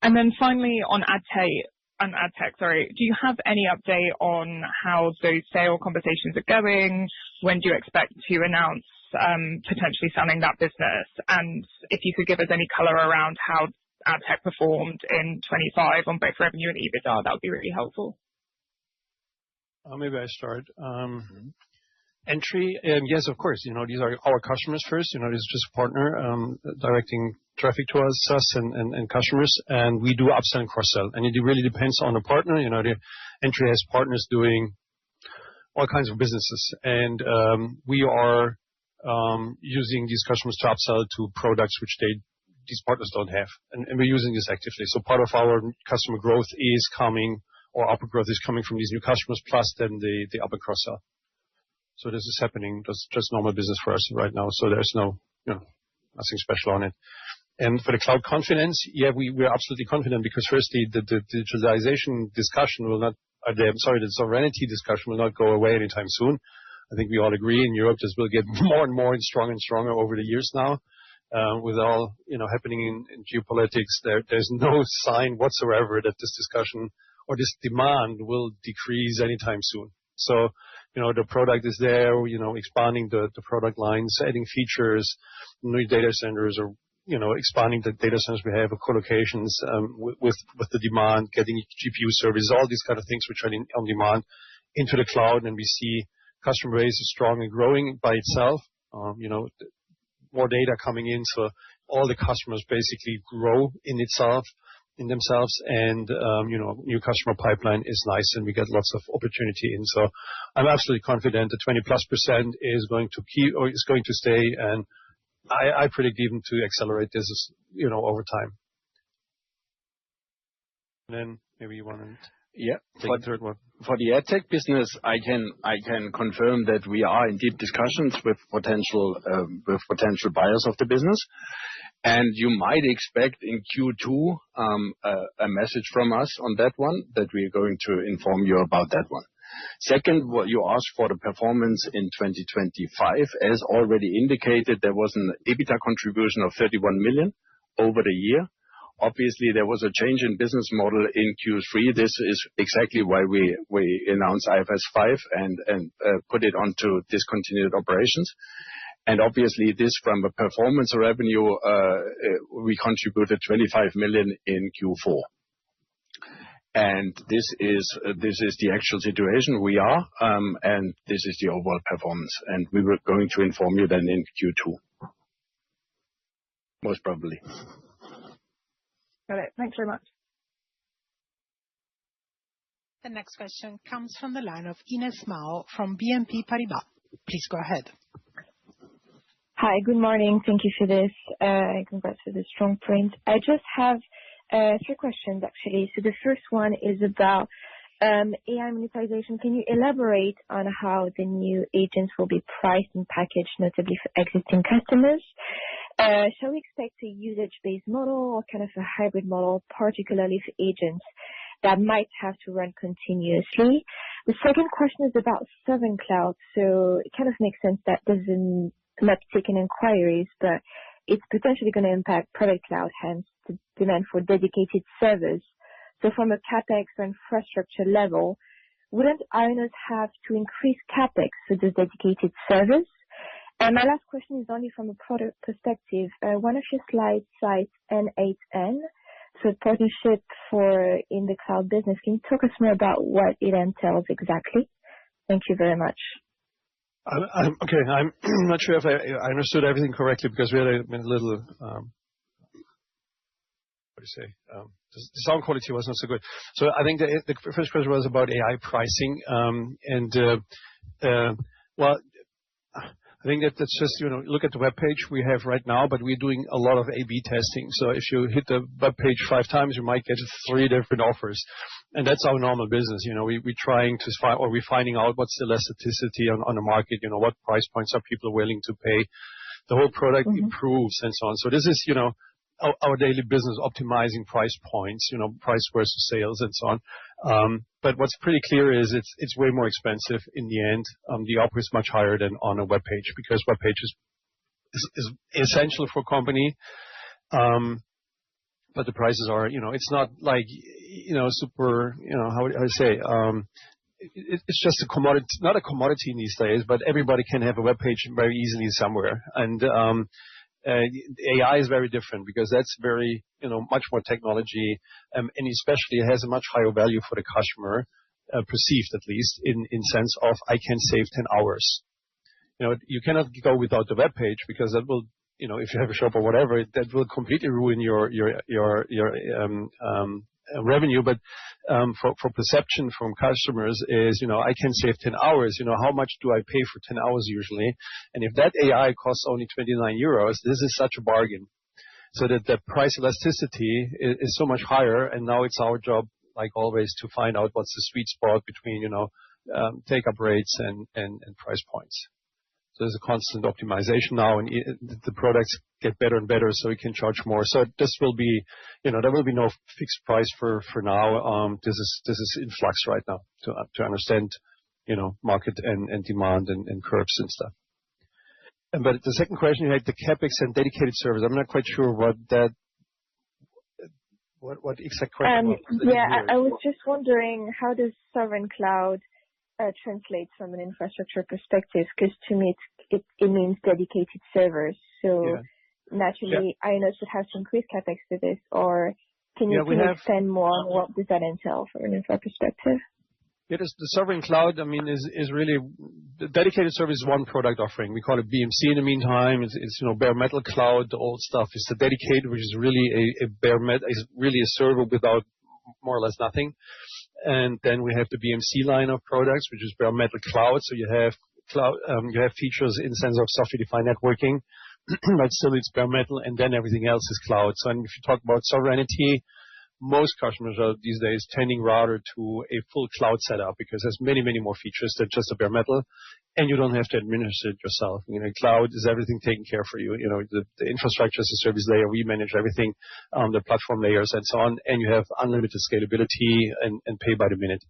G: And then finally, on AdTech, do you have any update on how those sale conversations are going? When do you expect to announce potentially selling that business? And if you could give us any color around how AdTech performed in 25 on both revenue and EBITDA, that would be really helpful.
C: Maybe I start. Entry, yes, of course. These are our customers first. This is just a partner directing traffic to us and customers, and we do upsell and cross-sell. And it really depends on the partner. The entry has partners doing all kinds of businesses, and we are using these customers to upsell to products which these partners don't have, and we're using this actively. So part of our customer growth is coming, or upper growth is coming from these new customers, plus then the upper cross-sell. So this is happening. That's just normal business for us right now. So there's nothing special on it. And for the cloud confidence, we're absolutely confident because firstly, the digitalization discussion the sovereignty discussion will not go away anytime soon. I I think we all agree in Europe this will get more and more and stronger over the years now. With all happening in geopolitics, there's no sign whatsoever that this discussion or this demand will decrease anytime soon. So, the product is there, expanding the product lines, adding features, new data centers, or expanding the data centers we have, co-locations with the demand, getting GPU services, all these kind of things which are on demand into the cloud, and we see customer base is strong and growing by itself. More data coming in, so all the customers basically grow in themselves, and new customer pipeline is nice, and we get lots of opportunity in. So I'm absolutely confident the 20+% is going to keep or is going to stay, and I predict even to accelerate this, over time. And then maybe you want to take the third one.
D: For the EdTech business, I can confirm that we are in deep discussions with potential buyers of the business, and you might expect in Q2 a message from us on that one, that we are going to inform you about that one. Second, what you asked for the performance in 2025, as already indicated, there was an EBITDA contribution of 31 million over the year. Obviously, there was a change in business model in Q3. This is exactly why we announced IFRS 5 and put it onto discontinued operations. And obviously, this from a performance revenue, we contributed 25 million in Q4. And this is the actual situation we are, and this is the overall performance. And we were going to inform you then in Q2, most probably.
G: Got it. Thanks very much.
A: The next question comes from the line of Ines Mao from BNP Paribas. Please go ahead.
H: Hi, good morning. Thank you for this. Congrats for the strong print. I just have 3 questions, actually. So the first one is about AI monetization. Can you elaborate on how the new agents will be priced and packaged, notably for existing customers? Shall we expect a usage-based model or kind of a hybrid model, particularly for agents that might have to run continuously? The second question is about Sovereign Cloud. So it kind of makes sense that there's an uptick in inquiries, but it's potentially going to impact private cloud, hence the demand for dedicated servers. So from a CapEx or infrastructure level, wouldn't IONOS have to increase CapEx for those dedicated servers? And my last question is only from a product perspective. One of your slides cites N8N, so partnership for in the cloud business. Can you talk us more about what it entails exactly? Thank you very much.
C: Okay, I'm not sure if I understood everything correctly, because we had a little, the sound quality was not so good. So I think the first question was about AI pricing, well, I think that's just, look at the web page we have right now, but we're doing a lot of A/B testing. So if you hit the web page 5 times, you might get 3 different offers. And that's our normal business. We're trying to find, or we're finding out what's the elasticity on the market, what price points are people willing to pay. The whole product improves and so on. So this is, our daily business, optimizing price points, price versus sales and so on. But what's pretty clear is it's way more expensive in the end. The offer is much higher than on a web page, because web page is essential for a company. But the prices are, it's not like, super, how I say, it's just a commodity, not a commodity in these days, but everybody can have a web page very easily somewhere. And AI is very different, because that's very, much more technology, and especially it has a much higher value for the customer, perceived at least, in sense of I can save 10 hours. You cannot go without the web page, because that will, if you have a shop or whatever, that will completely ruin your revenue. But for perception from customers is, I can save 10 hours. How much do I pay for 10 hours usually? And if that AI costs only 29 euros, this is such a bargain. So that the price elasticity is so much higher. And now it's our job, like always, to find out what's the sweet spot between, take-up rates and price points. So there's a constant optimization now, and the products get better and better, so we can charge more. So this will be, there will be no fixed price for now. This is in flux right now to understand market and demand and curves and stuff. But the second question, you had the CapEx and dedicated service. I'm not quite sure what exact question was.
H: I was just wondering, how does sovereign cloud translate from an infrastructure perspective? Because to me, it means dedicated servers. So naturally, IONOS would have to increase CapEx to this, or can you extend more on what does that entail from an infra perspective?
C: Yeah, the sovereign cloud, is really the dedicated service is one product offering. We call it BMC in the meantime. It's bare metal cloud. The old stuff is the dedicated, which is really a bare metal, is really a server without more or less nothing. And then we have the BMC line of products, which is bare metal cloud. So you have cloud, you have features in the sense of software-defined networking, but still it's bare metal, and then everything else is cloud. So and if you talk about sovereignty, most customers are these days tending rather to a full cloud setup because there's many, many more features than just a bare metal, and you don't have to administer it yourself. Cloud is everything taken care for you. The infrastructure as a service layer, we manage everything, the platform layers and so on, and you have unlimited scalability and pay by the minute.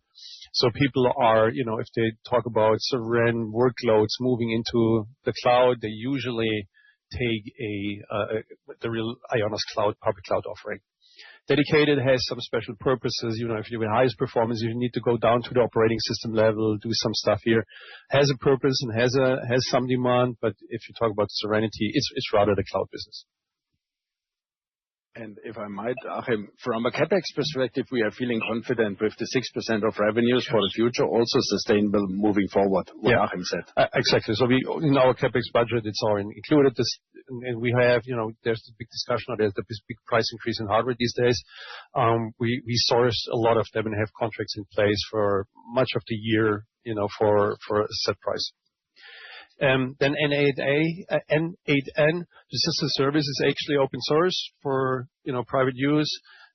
C: So people are, if they talk about sovereign workloads moving into the cloud, they usually take the real IONOS cloud, public cloud offering. Dedicated has some special purposes. If you have highest performance, you need to go down to the operating system level, do some stuff here. Has a purpose and has some demand, but if you talk about sovereignty, it's rather the cloud business.
D: And if I might, Achim, from a CapEx perspective, we are feeling confident with the 6% of revenues for the future, also sustainable moving forward, what Achim said.
C: Exactly. So in our CapEx budget, it's all included. And we have, there's a big discussion, or there's the big price increase in hardware these days. We source a lot of them and have contracts in place for much of the year, for a set price. Then N8N, the system service is actually open source for, private use,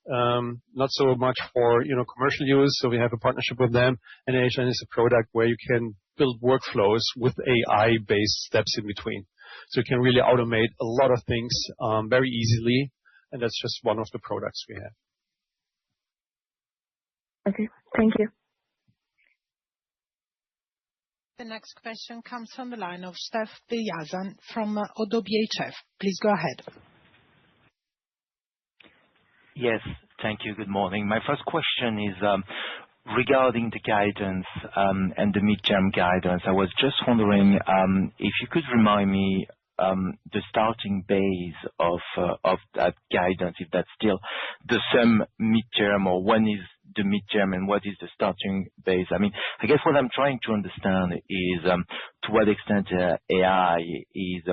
C: not so much for, commercial use. So we have a partnership with them. And N8N is a product where you can build workflows with AI-based steps in between. So you can really automate a lot of things very easily. And that's just one of the products we have.
H: Okay, thank you.
A: The next question comes from the line of Steph Beyazian from ODDO BHF. Please go ahead.
I: Yes, thank you. Good morning. My first question is regarding the guidance and the midterm guidance. I was just wondering if you could remind me the starting base of that guidance, if that's still the same midterm, or when is the midterm and what is the starting base? I guess what I'm trying to understand is to what extent AI is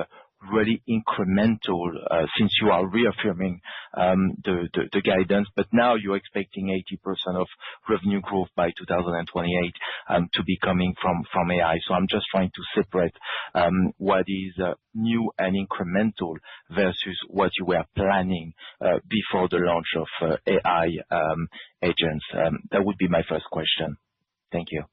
I: really incremental since you are reaffirming the guidance, but now you're expecting 80% of revenue growth by 2028 to be coming from AI. So I'm just trying to separate what is new and incremental versus what you were planning before the launch of AI agents. That would be my first question. Thank you.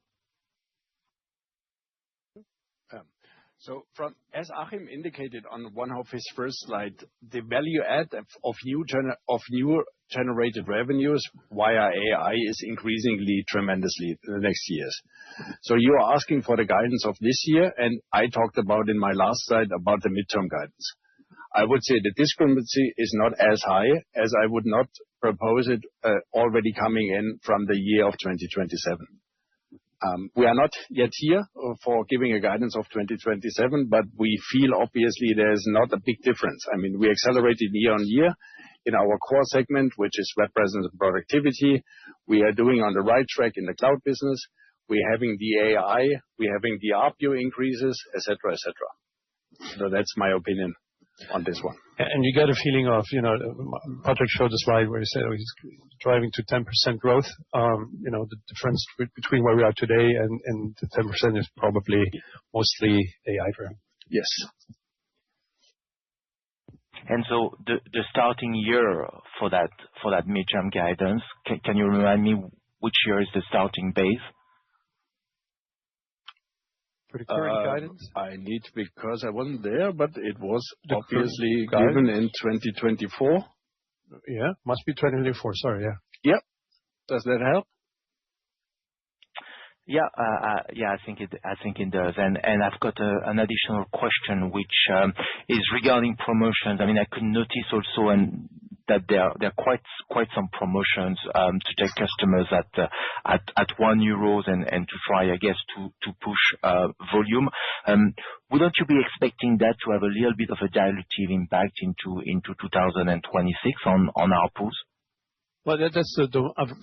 D: So as Achim indicated on one of his first slides, the value add of new generated revenues via AI is increasingly tremendously in the next years. So you are asking for the guidance of this year, and I talked about in my last slide about the midterm guidance. I would say the discrepancy is not as high as I would not propose it already coming in from the year of 2027. We are not yet here for giving a guidance of 2027, but we feel obviously there's not a big difference. We accelerated year on year in our core segment, which is web presence and productivity. We are doing on the right track in the cloud business. We're having the AI, we're having the ARPU increases, etc., etc. So that's my opinion on this one.
C: And you get a feeling of, Patrick showed a slide where he said he's driving to 10% growth. The difference between where we are today and the 10% is probably mostly AI driven.
D: Yes.
I: And so the starting year for that midterm guidance, can you remind me which year is the starting base?
C: For the current guidance?
D: I need, because I wasn't there, but it was obviously given in 2024.
C: Yeah, must be 2024. Sorry, yeah.
D: Yep. Does that help?
I: Yeah, I think it does. And I've got an additional question, which is regarding promotions. I mean, I could notice also that there are quite some promotions to take customers at €1 and to try, I guess, to push volume. Wouldn't you be expecting that to have a little bit of a dilutive impact into 2026 on ARPUs?
C: Well, that's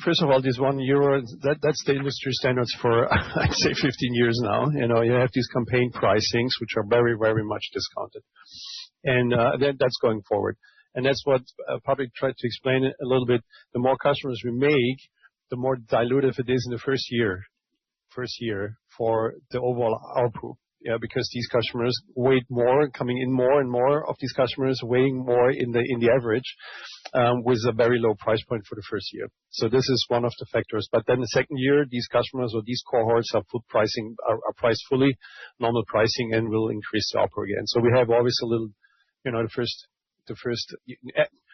C: first of all, this €1, that's the industry standards for, I'd say, 15 years now. You have these campaign pricings, which are very, very much discounted. And that's going forward. And that's what Patrick tried to explain a little bit. The more customers we make, the more dilutive it is in the first year for the overall ARPU. Yeah, because these customers weight more, coming in more and more of these customers weighing more in the average, with a very low price point for the first year. So this is one of the factors. But then the second year, these customers or these cohorts are priced fully, normal pricing, and will increase the ARPU again. So we have always a little, the first,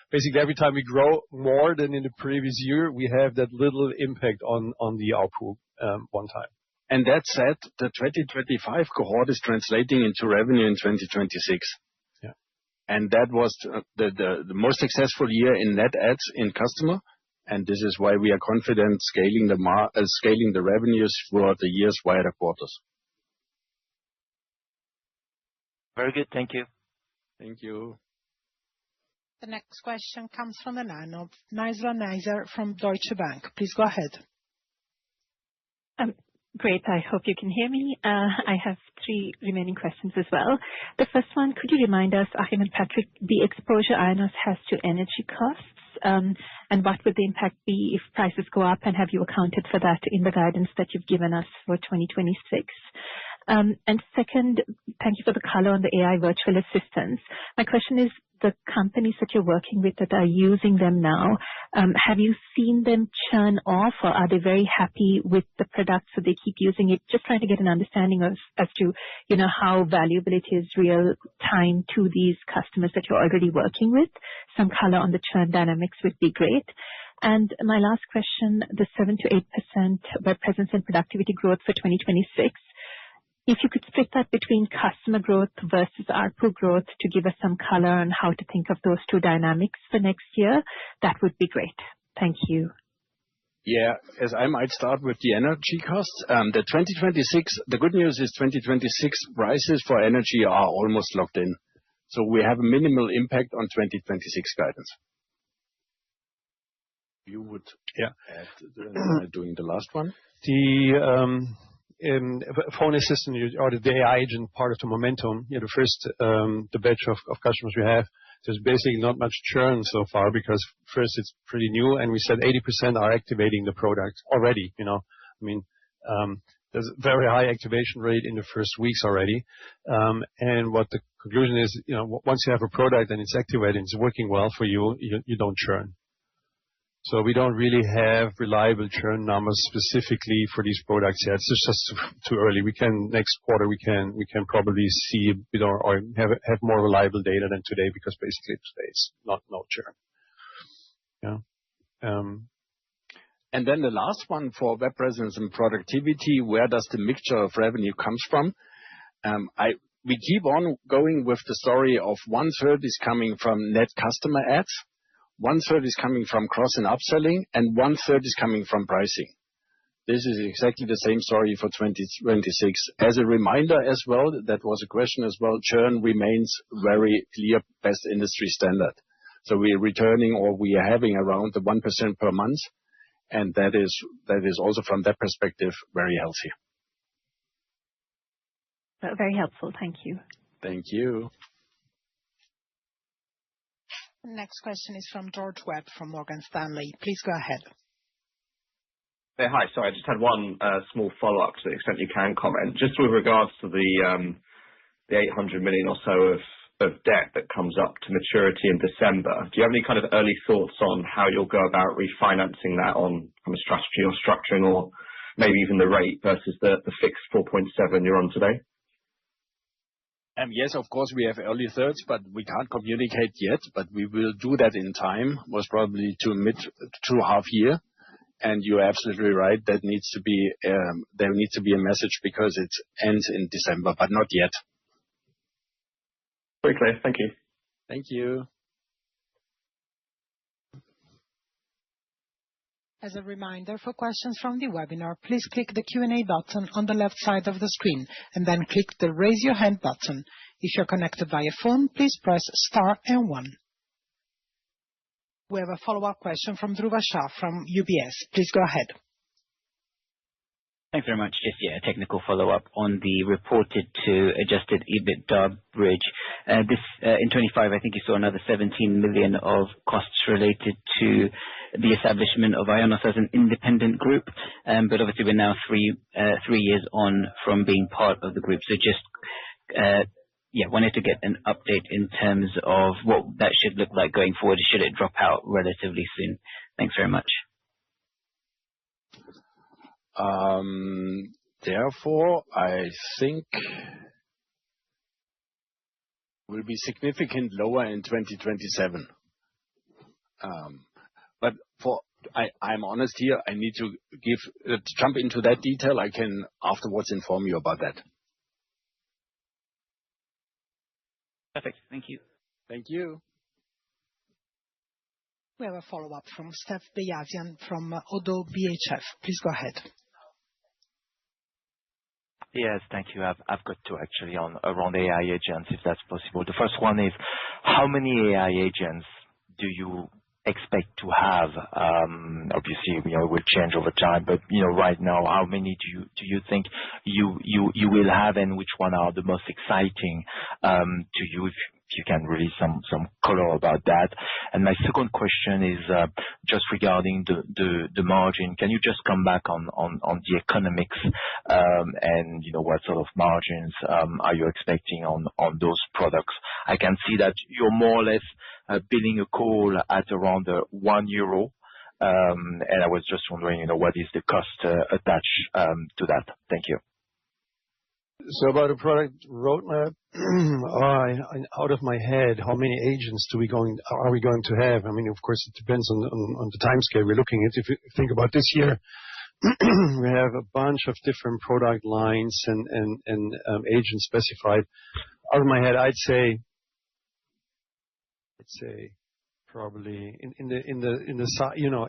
C: basically every time we grow more than in the previous year, we have that little impact on the ARPU one time.
D: And that said, the 2025 cohort is translating into revenue in 2026.
C: Yeah.
D: And that was the most successful year in net adds in customer. And this is why we are confident scaling the revenues throughout the years via the quarters.
I: Very good. Thank you.
D: Thank you.
A: The next question comes from the line of Nizla Naizer from Deutsche Bank. Please go ahead.
J: Great. I hope you can hear me. I have 3 remaining questions as well. The first one, could you remind us, Achim and Patrick, the exposure IONOS has to energy costs, and what would the impact be if prices go up, and have you accounted for that in the guidance that you've given us for 2026? And second, thank you for the color on the AI virtual assistants. My question is, the companies that you're working with that are using them now, have you seen them churn off, or are they very happy with the product so they keep using it? Just trying to get an understanding as to how valuable it is real time to these customers that you're already working with. Some color on the churn dynamics would be great. And my last question, the 7 to 8% web presence and productivity growth for 2026. If you could split that between customer growth versus ARPU growth to give us some color on how to think of those 2 dynamics for next year, that would be great. Thank you.
D: Yeah, as I might start with the energy costs. The good news is 2026 prices for energy are almost locked in. So we have a minimal impact on 2026 guidance. You would add doing the last one?
C: The phone assistant or the AI agent part of the momentum, the first the batch of customers we have, there's basically not much churn so far because first it's pretty new, and we said 80% are activating the product already. There's a very high activation rate in the first weeks already. And what the conclusion is, once you have a product and it's activated and it's working well for you, you don't churn. So we don't really have reliable churn numbers specifically for these products yet. It's just too early. Next quarter we can probably see or have more reliable data than today, because basically today it's no churn. Yeah.
D: And then the last one for web presence and productivity, where does the mixture of revenue comes from? We keep on going with the story of 1/3 is coming from net customer adds, 1/3 is coming from cross and upselling, and 1/3 is coming from pricing. This is exactly the same story for 2026. As a reminder as well, that was a question as well, churn remains very clear, best industry standard. So we are returning, or we are having around the 1% per month, and that is also from that perspective very healthy.
J: Very helpful. Thank you.
D: Thank you.
A: The next question is from George Webb from Morgan Stanley. Please go ahead.
K: Hey, hi. Sorry, I just had one small follow-up to the extent you can comment. Just with regards to the 800 million or so of debt that comes up to maturity in December. Do you have any kind of early thoughts on how you'll go about refinancing that from a strategy or structuring, or maybe even the rate versus the fixed 4.7 you're on today?
D: Yes, of course, we have early thoughts, but we can't communicate yet. But we will do that in time, most probably to half year. And you're absolutely right. There needs to be a message because it ends in December, but not yet.
E: Very clear. Thank you.
D: Thank you.
A: As a reminder, for questions from the webinar, please click the Q&A button on the left side of the screen and then click the Raise Your Hand button. If you're connected via phone, please press star and 1. We have a follow-up question from Dhruva Shah from UBS. Please go ahead.
F: Thanks very much. Just, a technical follow-up on the reported to adjusted EBITDA bridge. This in 25, I think you saw another 17 million of costs related to the establishment of IONOS as an independent group. But obviously, we're now 3 years on from being part of the group. So just, wanted to get an update in terms of what that should look like going forward. Should it drop out relatively soon? Thanks very much.
D: Therefore, I think will be significant lower in 2027. But I'm honest here. I need to jump into that detail. I can afterwards inform you about that.
F: Perfect. Thank you.
D: Thank you.
A: We have a follow-up from Steph Beyazian from ODDO BHF. Please go ahead.
I: Yes, thank you. I've got two actually around AI agents, if that's possible. The first one is, how many AI agents do you expect to have? Obviously, it will change over time, but right now, how many do you think you will have, and which one are the most exciting to you? If you can release some color about that. And my second question is just regarding the margin. Can you just come back on the economics and what sort of margins are you expecting on those products? I can see that you're more or less billing a call at around €1. And I was just wondering, what is the cost attached to that? Thank you.
C: So about a product roadmap, out of my head, how many agents are we going to have? I mean, of course, it depends on the time scale we're looking at. If you think about this year, we have a bunch of different product lines and agents specified. Out of my head, I'd say probably in the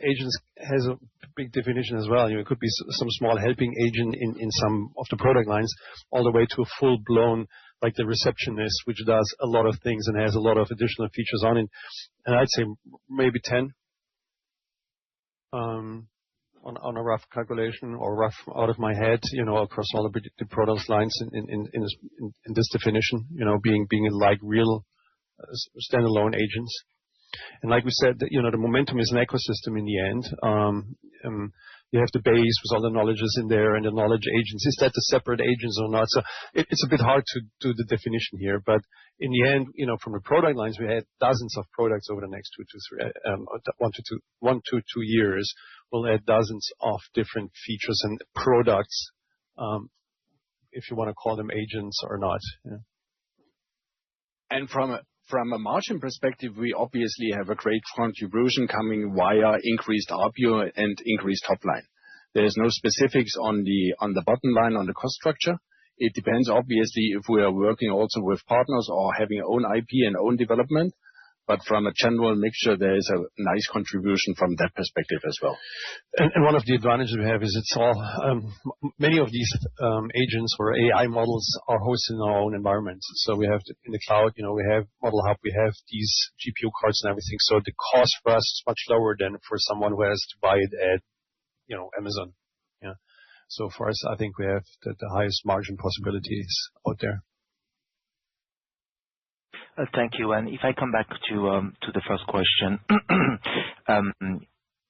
C: agents has a big definition as well. It could be some small helping agent in some of the product lines, all the way to a full blown, like the receptionist, which does a lot of things and has a lot of additional features on it. And I'd say maybe 10 on a rough calculation or rough out of my head, across all the product lines in this definition, being like real standalone agents. And like we said, the momentum is an ecosystem in the end. You have the base with all the knowledges in there and the knowledge agents. Is that the separate agents or not? So it's a bit hard to do the definition here. But in the end, from the product lines, we had dozens of products over the next 1 to 2 years. We'll add dozens of different features and products, if you want to call them agents or not. Yeah.
D: And from a margin perspective, we obviously have a great contribution coming via increased ARPU and increased top line. There is no specifics on the bottom line on the cost structure. It depends, obviously, if we are working also with partners or having own IP and own development. But from a general mixture, there is a nice contribution from that perspective as well.
C: And one of the advantages we have is it's all many of these agents or AI models are hosted in our own environment. So we have in the cloud, we have Model Hub, we have these GPU cards and everything. So the cost for us is much lower than for someone who has to buy it at Amazon. Yeah. So for us, I think we have the highest margin possibilities out there.
I: Thank you. And if I come back to the first question,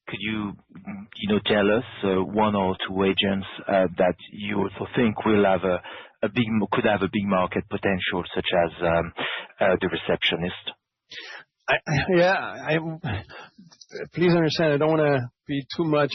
I: could you tell us one or two agents that you also think will have could have a big market potential, such as the receptionist?
C: Please understand, I don't want to be too much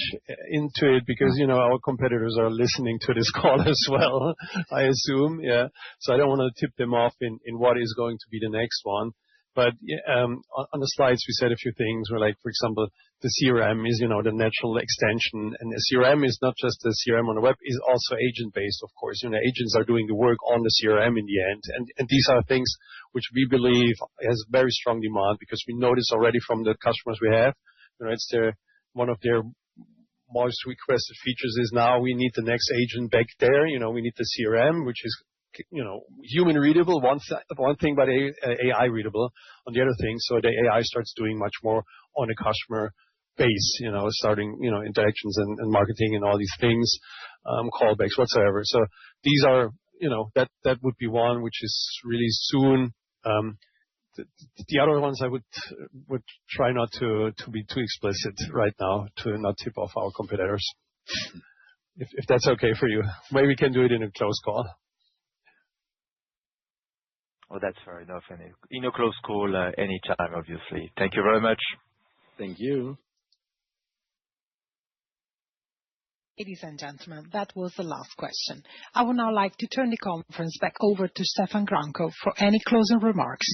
C: into it because, our competitors are listening to this call as well, I assume. Yeah. So I don't want to tip them off in what is going to be the next one. But on the slides, we said a few things where, like, for example, the CRM is, the natural extension. And the CRM is not just the CRM on the web, is also agent-based, of course. Agents are doing the work on the CRM in the end. And these are things which we believe has very strong demand because we notice already from the customers we have, it's one of their most requested features is now we need the next agent back there. We need the CRM, which is human readable, one thing, but AI readable on the other thing. So the AI starts doing much more on a customer base, starting, interactions and marketing and all these things, callbacks, whatsoever. So these are, that would be one which is really soon. The other ones I would try not to be too explicit right now to not tip off our competitors. If that's okay for you, maybe we can do it in a close call.
I: Oh, that's fair enough. And in a close call, anytime, obviously. Thank you very much.
D: Thank you.
A: Ladies and gentlemen, that was the last question. I would now like to turn the conference back over to Stefan Gramkow for any closing remarks.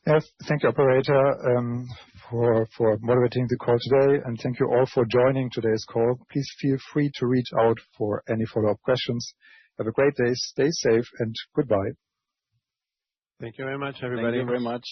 B: Yes, thank you, operator, for moderating the call today, and thank you all for joining today's call. Please feel free to reach out for any follow-up questions. Have a great day, stay safe, and goodbye.
C: Thank you very much, everybody.
D: Thank you very much.